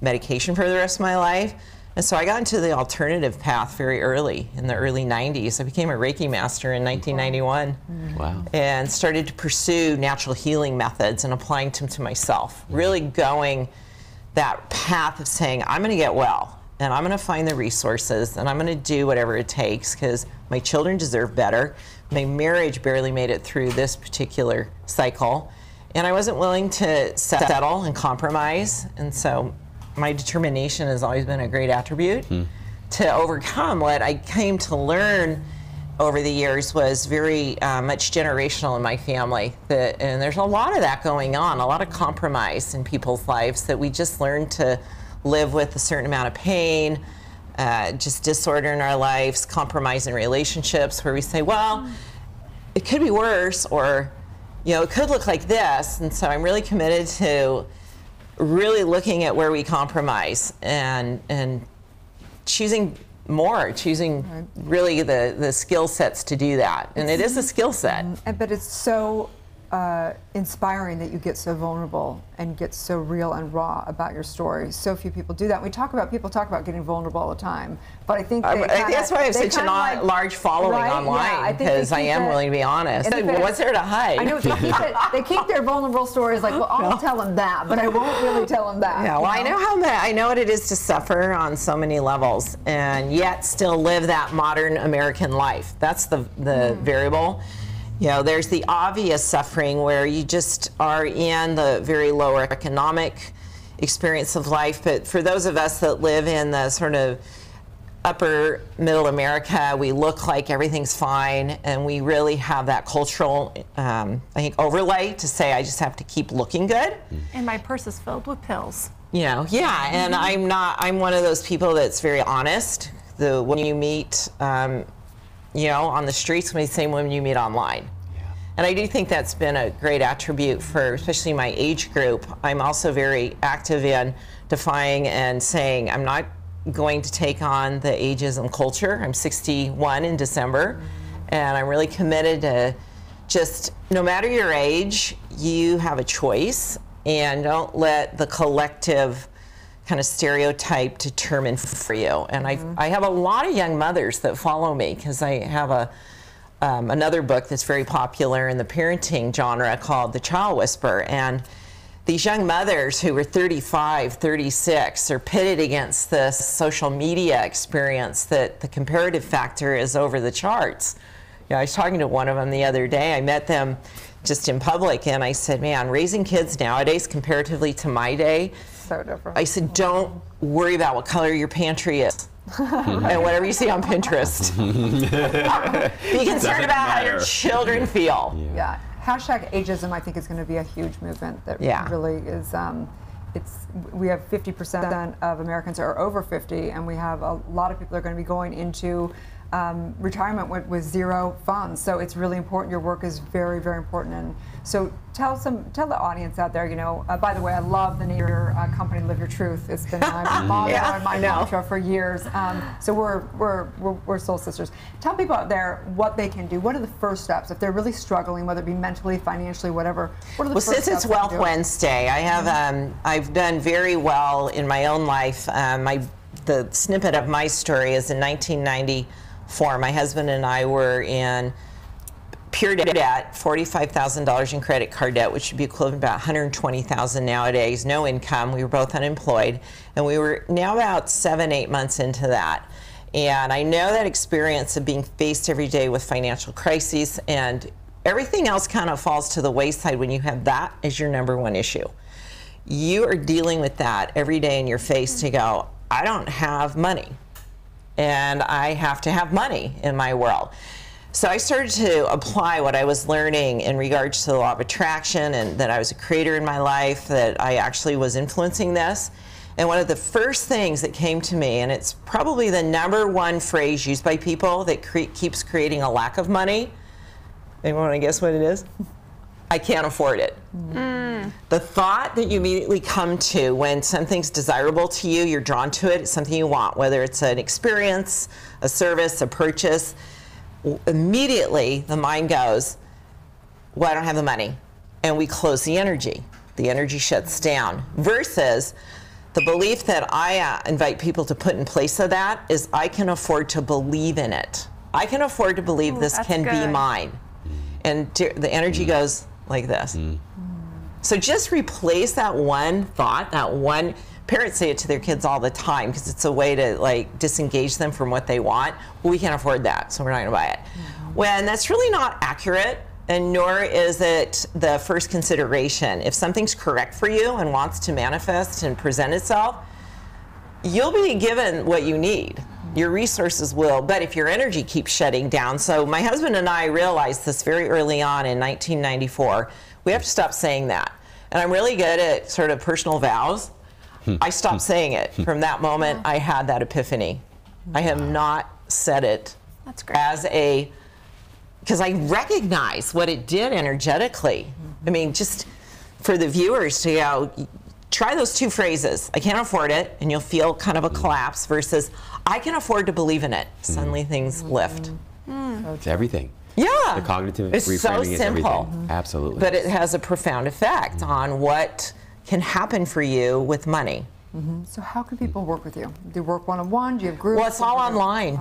medication for the rest of my life. And so I got into the alternative path very early, in the early 90s. I became a Reiki master in 1991. Wow. And started to pursue natural healing methods and applying them to myself. Really going that path of saying, I'm going to get well, and I'm going to find the resources, and I'm going to do whatever it takes because my children deserve better. My marriage barely made it through this particular cycle, and I wasn't willing to settle and compromise. And so my determination has always been a great attribute to overcome. What I came to learn over the years was very much generational in my family. And there's a lot of that going on, a lot of compromise in people's lives that we just learn to live with a certain amount of pain, just disorder in our lives, compromise in relationships where we say, well, it could be worse, or it could look like this. And so I'm really committed to really looking at where we compromise and choosing really the skill sets to do that. And it is a skill set. But it's so inspiring that you get so vulnerable and get so real and raw about your story. So few people do that. People talk about getting vulnerable all the time, but I think that's why I have such a large following online, because I am willing to be honest. What's there to hide? I know they keep their vulnerable stories like, well, I'll tell them that, but I won't really tell them that. Yeah, well, I know what it is to suffer on so many levels and yet still live that modern American life. That's the variable. There's the obvious suffering where you just are in the very lower economic experience of life. But for those of us that live in the sort of upper middle America, we look like everything's fine, and we really have that cultural, I think, overlay to say, I just have to keep looking good. And my purse is filled with pills. And I'm one of those people that's very honest. When you meet, on the streets, when the same women you meet online. And I do think that's been a great attribute for especially my age group. I'm also very active in defying and saying I'm not going to take on the ageism culture. I'm 61 in December, and I'm really committed to just, no matter your age, you have a choice, and don't let the collective kind of stereotype determine for you. And I have a lot of young mothers that follow me because I have another book that's very popular in the parenting genre called The Child Whisperer. And these young mothers who were 35, 36 are pitted against this social media experience that the comparative factor is over the charts. I was talking to one of them the other day. I met them just in public, and I said, man, raising kids nowadays comparatively to my day, so different. I said, don't worry about what color your pantry is. And whatever you see on Pinterest. Be concerned about how your children feel. Yeah. Hashtag ageism, I think, is going to be a huge movement that really is. We have 50% of Americans are over 50, and we have a lot of people are going to be going into retirement with zero funds. So it's really important. Your work is very, very important. And so tell the audience out there, by the way, I love the name of your company, Live Your Truth. It's been my motto and my mantra for years. So we're soul sisters. Tell people out there what they can do. What are the first steps if they're really struggling, whether it be mentally, financially, whatever? What are the first steps? Since it's Wealth Wednesday, I've done very well in my own life. The snippet of my story is in 1994. My husband and I were in pure debt, $45,000 in credit card debt, which would be equivalent to about $120,000 nowadays, no income. We were both unemployed, and we were now about 7-8 months into that. And I know that experience of being faced every day with financial crises, and everything else kind of falls to the wayside when you have that as your number one issue. You are dealing with that every day in your face to go, I don't have money, and I have to have money in my world. So I started to apply what I was learning in regards to the law of attraction, and that I was a creator in my life, that I actually was influencing this. And one of the first things that came to me, and it's probably the number one phrase used by people that keeps creating a lack of money. Anyone want to guess what it is? I can't afford it. The thought that you immediately come to when something's desirable to you, you're drawn to it, it's something you want, whether it's an experience, a service, a purchase, immediately the mind goes, well, I don't have the money. And we close the energy. The energy shuts down. Versus the belief that I invite people to put in place of that is I can afford to believe in it. I can afford to believe this can be mine. And the energy goes like this. So just replace that one thought, that one. Parents say it to their kids all the time because it's a way to like disengage them from what they want. Well, we can't afford that, so we're not going to buy it. When that's really not accurate, and nor is it the first consideration. If something's correct for you and wants to manifest and present itself, you'll be given what you need. Your resources will, but if your energy keeps shutting down. So my husband and I realized this very early on in 1994. We have to stop saying that. And I'm really good at sort of personal vows. I stopped saying it. From that moment, I had that epiphany. I have not said it as a, because I recognize what it did energetically. I mean, just for the viewers to go, try those two phrases. I can't afford it, and you'll feel kind of a collapse, versus I can afford to believe in it. Suddenly things lift. It's everything. Yeah. The cognitive it's reframing so is simple. everything. Absolutely. But it has a profound effect on what can happen for you with money. So how can people work with you? Do you work one-on-one? Do you have groups? Well, it's all online.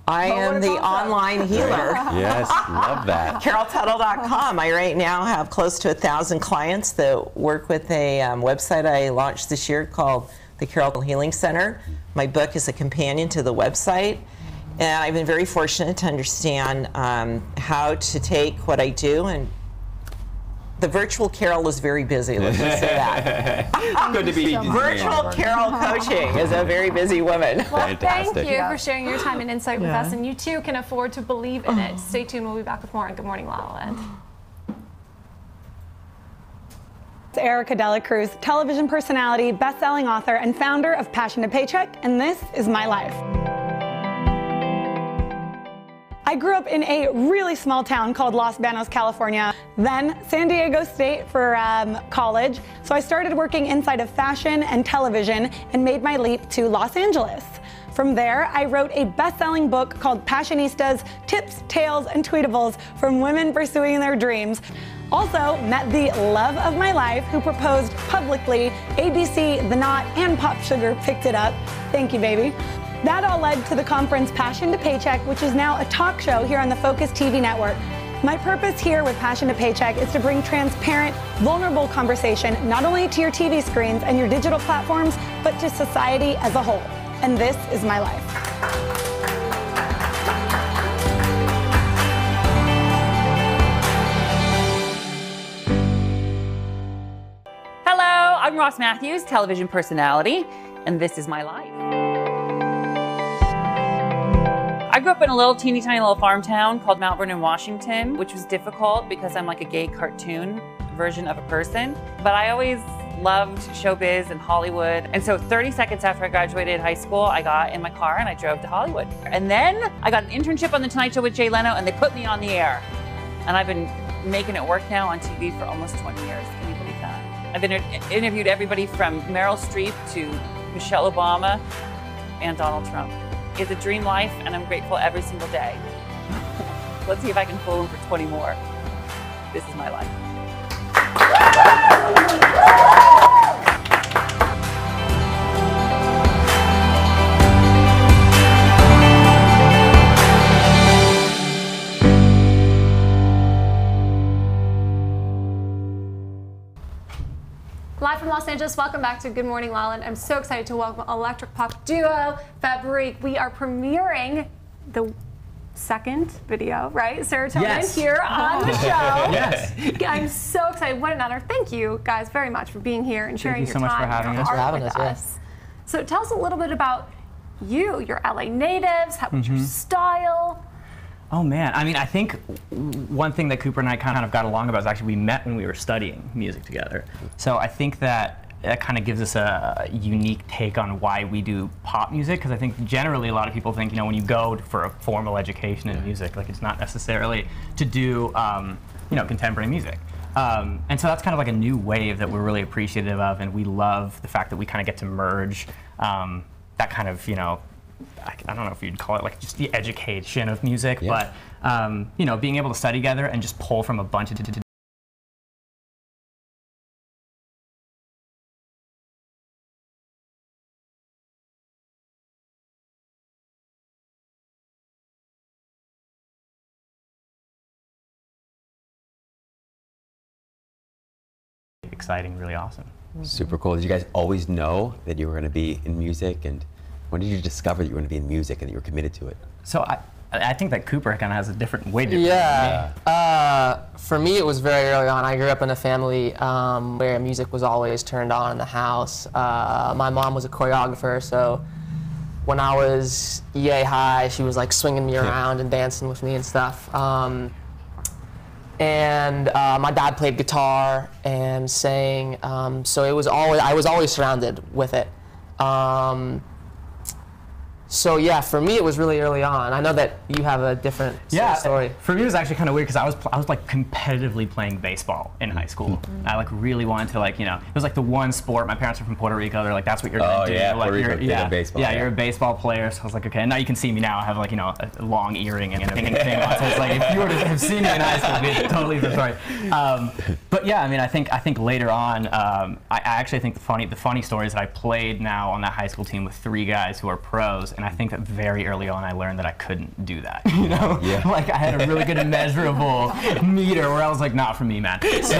I am the online healer. Yes, love that. CarolTuttle.com. I right now have close to 1,000 clients that work with a website I launched this year called the Carol Tuttle Healing Center. My book is a companion to the website. And I've been very fortunate to understand how to take what I do, and the virtual Carol is very busy, let's just say that. Good to be Virtual Carol coaching is a very busy woman. Well, thank you for sharing your time and insight with us, and you too can afford to believe in it. Stay tuned, we'll be back with more on Good Morning La La Land. It's Erica Dela Cruz, television personality, best-selling author, and founder of Passion to Paycheck, and this is my life. I grew up in a really small town called Los Banos, California, then San Diego State for college. So I started working inside of fashion and television and made my leap to Los Angeles. From there, I wrote a best-selling book called Passionistas, Tips, Tales, and Tweetables from Women Pursuing Their Dreams. Also met the love of my life, who proposed publicly. ABC, The Knot, and Pop Sugar picked it up. Thank you, baby. That all led to the conference Passion to Paycheck, which is now a talk show here on the Focus TV network. My purpose here with Passion to Paycheck is to bring transparent, vulnerable conversation not only to your TV screens and your digital platforms, but to society as a whole. And this is my life. Hello, I'm Ross Matthews, television personality, and this is my life. I grew up in a little teeny tiny little farm town called Mount Vernon, Washington, which was difficult because I'm like a gay cartoon version of a person. But I always loved showbiz and Hollywood. And so 30 seconds after I graduated high school, I got in my car and I drove to Hollywood. And then I got an internship on The Tonight Show with Jay Leno, and they put me on the air. And I've been making it work now on TV for almost 20 years. Can you believe that? I've interviewed everybody from Meryl Streep to Michelle Obama and Donald Trump. It's a dream life, and I'm grateful every single day. Let's see if I can pull them for 20 more. This is my life. Live from Los Angeles, welcome back to Good Morning La La Land. I'm so excited to welcome electric pop duo Fabrique. We are premiering the second video, right? Serotonin Yes. here on the show. Yes. I'm so excited. What an honor. Thank you guys very much for being here and sharing you your so much for time having and your us. art For having with us, us. So tell us a little bit about you. You're LA natives. What's your style? Oh man, I mean, I think one thing that Cooper and I kind of got along about is actually we met when we were studying music together. So I think that kind of gives us a unique take on why we do pop music, because I think generally a lot of people think, you know, when you go for a formal education in music, like it's not necessarily to do, you know, contemporary music. And so that's kind of like a new wave that we're really appreciative of, and we love the fact that we kind of get to merge that kind of, you know, I don't know if you'd call it like just the education of music, but you know, being able to study together and just pull from a bunch of exciting, really awesome. Super cool. Did you guys always know that you were going to be in music, and when did you discover that you were going to be in music and that you were committed to it? So I think that Cooper kind of has a different way. Yeah. For me, it was very early on. I grew up in a family where music was always turned on in the house. My mom was a choreographer, so when I was yay high, she was like swinging me around and dancing with me and stuff. And my dad played guitar and sang, so it was I was always surrounded with it. So yeah, for me it was really early on. I know that you have a different story. For me it was actually kind of weird because I was like competitively playing baseball in high school. I like really wanted to like, you know, it was like the one sport. My parents are from Puerto Rico. They're like, that's what you're gonna do. Yeah, like, Puerto Rico, baseball. Yeah, you're a baseball player. So I was like, okay. And now you can see me now. I have like, you know, a long earring and everything on. So it's like if you were to have seen me in high school, it'd be totally different story. But yeah, I mean, I think later on, I actually think the funny story is that I played now on that high school team with 3 guys who are pros. And I think that very early on I learned that I couldn't do that, you know? Yeah. Like I had a really good measurable meter where I was like, not for me, man. So,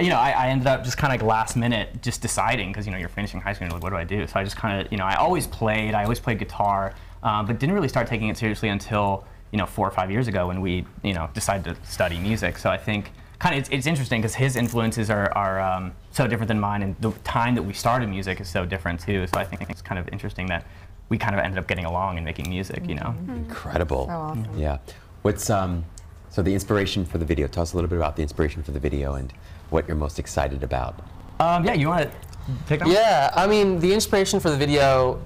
you know, I ended up just kind of like last minute just deciding, because, you know, you're finishing high school and you're like, what do I do? So I just kind of, you know, I always played guitar, but didn't really start taking it seriously until, you know, 4 or 5 years ago when we, you know, decided to study music. So I think kind of it's interesting because his influences are so different than mine, and the time that we started music is so different too. So I think it's kind of interesting that we kind of ended up getting along and making music, you know. Incredible. So awesome. Yeah. What's so the inspiration for the video? Tell us a little bit about the inspiration for the video and what you're most excited about. Yeah, you want to take that? Yeah, I mean, the inspiration for the video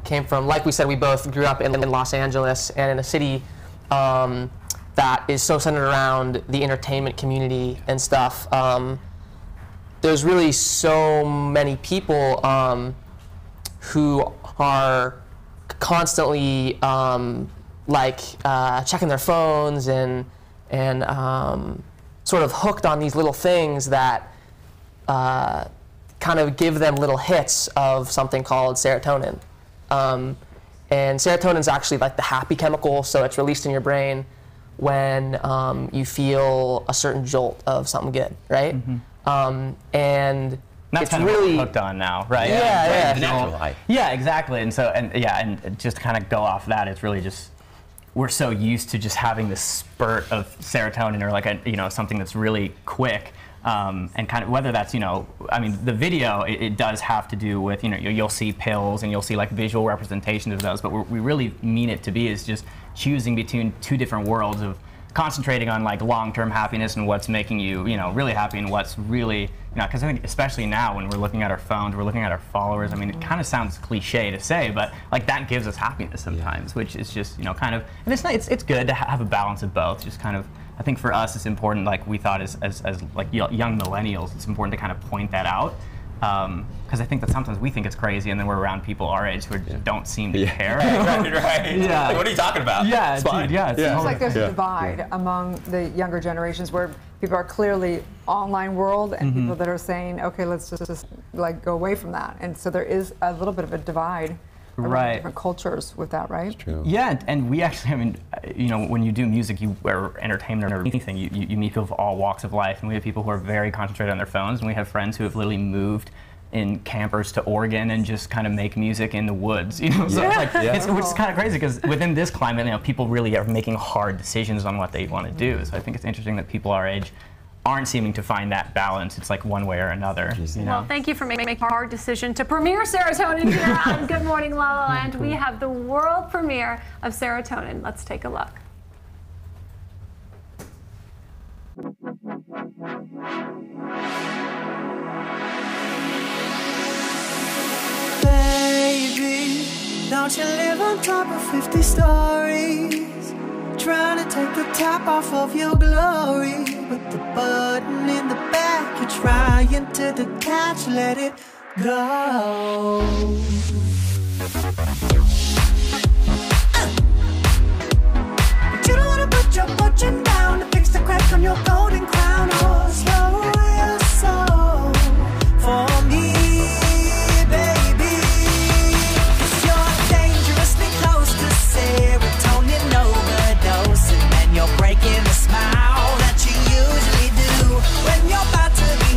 came from, like we said, we both grew up in Los Angeles and in a city that is so centered around the entertainment community and stuff. There's really so many people who are constantly checking their phones and sort of hooked on these little things that kind of give them little hits of something called serotonin. And serotonin is actually like the happy chemical, so it's released in your brain when you feel a certain jolt of something good, right? And that's it's kind of really what we're hooked on now, right? Yeah. The natural high. Yeah, exactly. And so, and just to kind of go off that, it's really just, we're so used to just having this spurt of serotonin or like a, you know, something that's really quick. And kind of whether that's, you know, I mean, the video, it does have to do with, you know, you'll see pills and you'll see like visual representations of those, but what we really mean it to be is just choosing between 2 different worlds of concentrating on like long-term happiness and what's making you, you know, really happy and what's really, you know, because I think especially now when we're looking at our phones, we're looking at our followers. I mean, it kind of sounds cliche to say, but like that gives us happiness sometimes, which is just, you know, kind of, and it's good to have a balance of both. Just kind of, I think for us it's important, like we thought as like young millennials, it's important to kind of point that out. Because I think that sometimes we think it's crazy, and then we're around people our age who don't seem to care. Right. Yeah. Like, what are you talking about? Yeah, it's fine. Dude, yeah. It seems like there's a divide among the younger generations where people are clearly online world and people that are saying, okay, let's just like go away from that. And so there is a little bit of a divide around different cultures with that, right? That's true. Yeah, and we actually, I mean, you know, when you do music, or entertainment or anything, you meet people of all walks of life, and we have people who are very concentrated on their phones, and we have friends who have literally moved in campers to Oregon and just kind of make music in the woods, you know. So it's like, which is kind of crazy because within this climate, you know, people really are making hard decisions on what they want to do. So I think it's interesting that people our age aren't seeming to find that balance. It's like one way or another. You know? Well, thank you for making a hard decision to premiere Serotonin here on Good Morning La La Land. We have the world premiere of Serotonin. Let's take a look. Baby, don't you live on top of 50 stories, trying to take the top off of your glory. With the button in the back, you're trying to detach, let it go. But you don't wanna put your fortune down to fix the crack on your golden crown. Oh, slow your soul for me. Serotonin overdose, and then you're breaking the smile that you usually do when you're about to be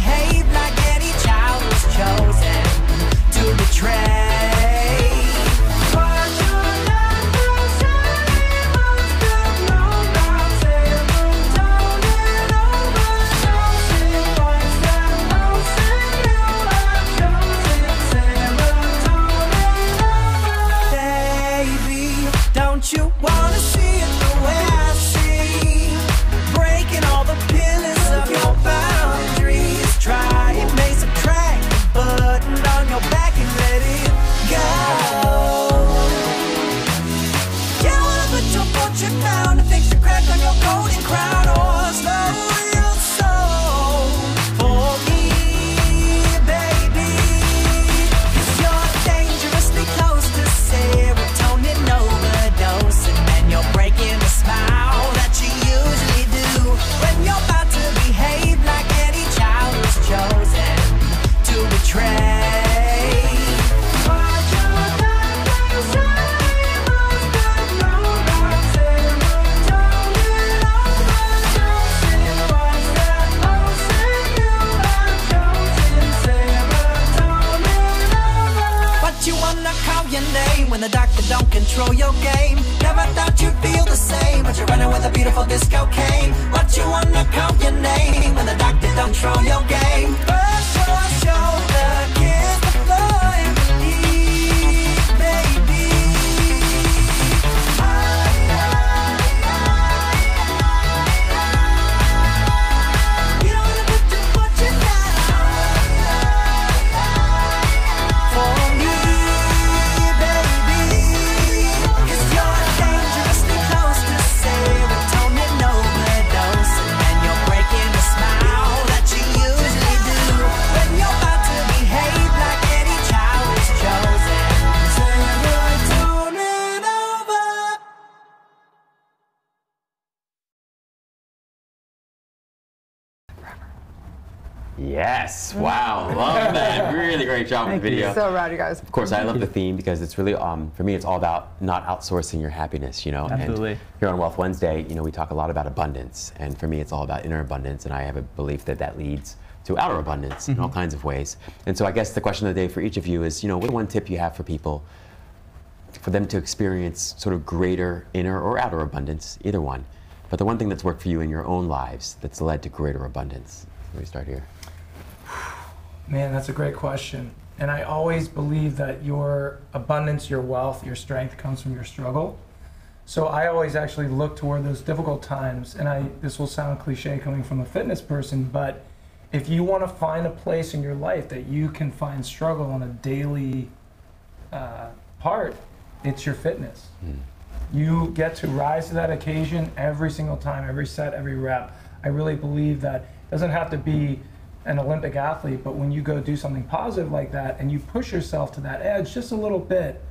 your name when the doctor don't control your game. Never thought you'd feel the same, but you're running with a beautiful disco cane. What you wanna call your name when the doctor don't control your game? Brush your shoulder, kiss the floor and breathe, baby. You don't wanna put your fortune down for me, baby. 'Cause you're dangerously close to serotonin overdose, and you're breaking the smile that you usually do when you're about to behave like any child is chosen. Serotonin over. Yes, wow, love that. Really great job with the video. So rad, you guys. Of course, I love the theme because it's really, for me, it's all about not outsourcing your happiness, you know. Absolutely. And here on Wealth Wednesday, you know, we talk a lot about abundance, and for me, it's all about inner abundance, and I have a belief that that leads to outer abundance in all kinds of ways. And so I guess the question of the day for each of you is, you know, what one tip you have for people for them to experience sort of greater inner or outer abundance, either one, but the one thing that's worked for you in your own lives that's led to greater abundance. Let me start here. Man, that's a great question. And I always believe that your abundance, your wealth, your strength comes from your struggle. So I always actually look toward those difficult times. And this will sound cliche coming from a fitness person, but if you want to find a place in your life that you can find struggle on a daily part, it's your fitness. You get to rise to that occasion every single time, every set, every rep. I really believe that it doesn't have to be an Olympic athlete, but when you go do something positive like that and you push yourself to that edge just a little bit,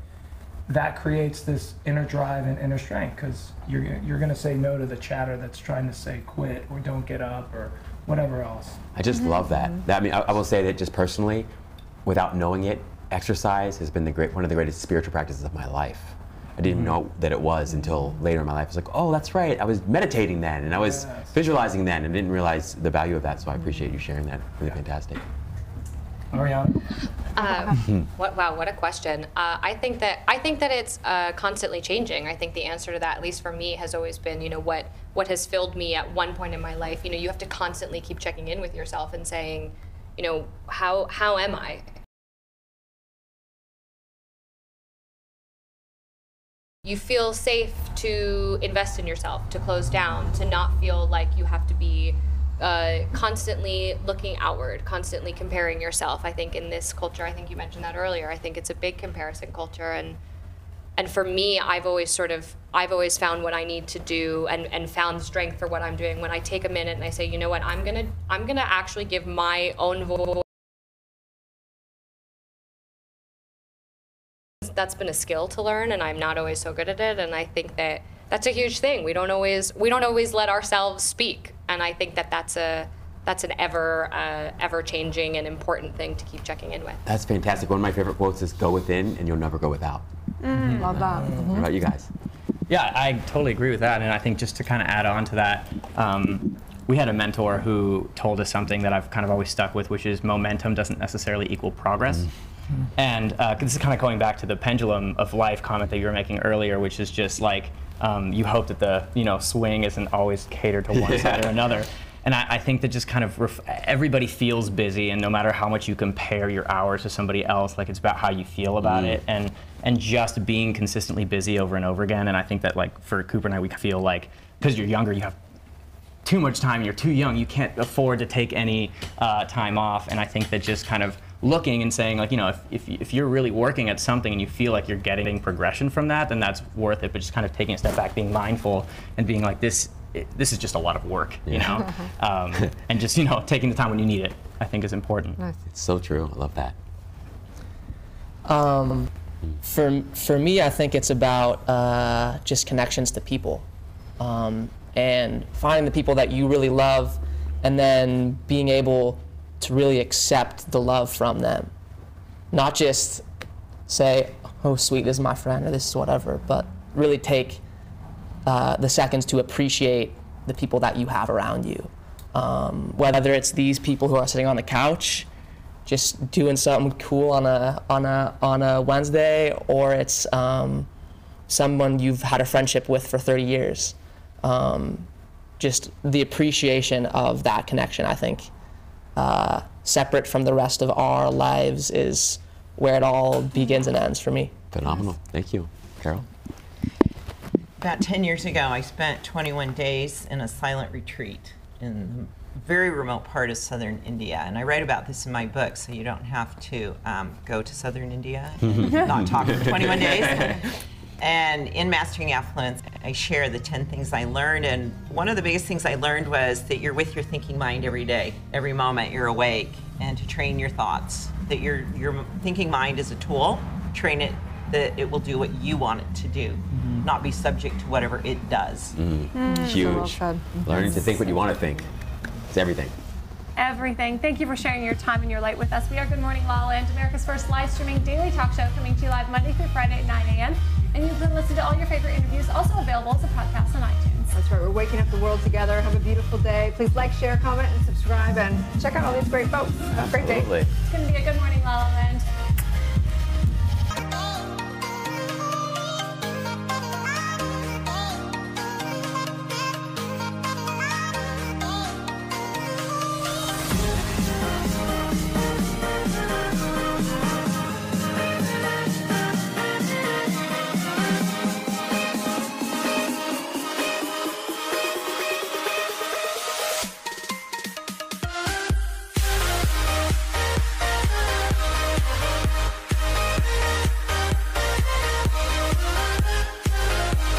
that creates this inner drive and inner strength, because you're going to say no to the chatter that's trying to say quit or don't get up or whatever else. I just love that. I mean, I will say that just personally, without knowing it, exercise has been one of the greatest spiritual practices of my life. I didn't even know that it was until later in my life. I was like, oh, that's right. I was meditating then, and I was visualizing then, and didn't realize the value of that. So I appreciate you sharing that. Really fantastic. Ariana? Wow, what a question. I think that it's constantly changing. I think the answer to that, at least for me, has always been, you know, what has filled me at one point in my life. You know, you have to constantly keep checking in with yourself and saying, you know, how am I? You feel safe to invest in yourself, to close down, to not feel like you have to be constantly looking outward, constantly comparing yourself. I think in this culture, I think you mentioned that earlier, I think it's a big comparison culture, and for me, I've always found what I need to do and found strength for what I'm doing when I take a minute and I say, you know what, I'm gonna actually give my own voice. That's been a skill to learn, and I'm not always so good at it, and I think that that's a huge thing. We don't always let ourselves speak, and I think that that's an ever changing and important thing to keep checking in with. That's fantastic. One of my favorite quotes is, "Go within, and you'll never go without." Love that. What about you guys? Yeah, I totally agree with that, and I think just to kind of add on to that, we had a mentor who told us something that I've kind of always stuck with, which is momentum doesn't necessarily equal progress. And this is kind of going back to the pendulum of life comment that you were making earlier, which is just like you hope that the swing isn't always catered to one side or another. And I think that just kind of everybody feels busy, and no matter how much you compare your hours to somebody else, like it's about how you feel about it, and just being consistently busy over and over again. And I think that like for Cooper and I, we feel like because you're younger, you have too much time, you're too young, you can't afford to take any time off. And I think that just kind of looking and saying, like, if you're really working at something and you feel like you're getting progression from that, then that's worth it. But just kind of taking a step back, being mindful, and being like, this is just a lot of work, and just taking the time when you need it, I think is important. Nice. It's so true. I love that. For me, I think it's about just connections to people, and finding the people that you really love, and then being able to really accept the love from them. Not just say, oh sweet, this is my friend, or this is whatever, but really take the seconds to appreciate the people that you have around you. Whether it's these people who are sitting on the couch, just doing something cool on a Wednesday, or it's someone you've had a friendship with for 30 years. Just the appreciation of that connection, I think, separate from the rest of our lives, is where it all begins and ends for me. Phenomenal. Thank you. Carol? About 10 years ago, I spent 21 days in a silent retreat in a very remote part of southern India. And I write about this in my book, so you don't have to go to southern India and not talk for 21 days. And in Mastering Affluence, I share the 10 things I learned. And one of the biggest things I learned was that you're with your thinking mind every day, every moment you're awake, and to train your thoughts. That your thinking mind is a tool, train it that it will do what you want it to do, not be subject to whatever it does. Huge. Learning to think what you want to think. It's everything. Everything. Thank you for sharing your time and your light with us. We are Good Morning LaLaLand, America's first live streaming daily talk show, coming to you live Monday through Friday at 9 a.m. And you can listen to all your favorite interviews, also available as a podcast on iTunes. That's right. We're waking up the world together. Have a beautiful day. Please like, share, comment, and subscribe, and check out all these great folks. Have a great day. Absolutely. It's going to be a Good Morning LaLaLand.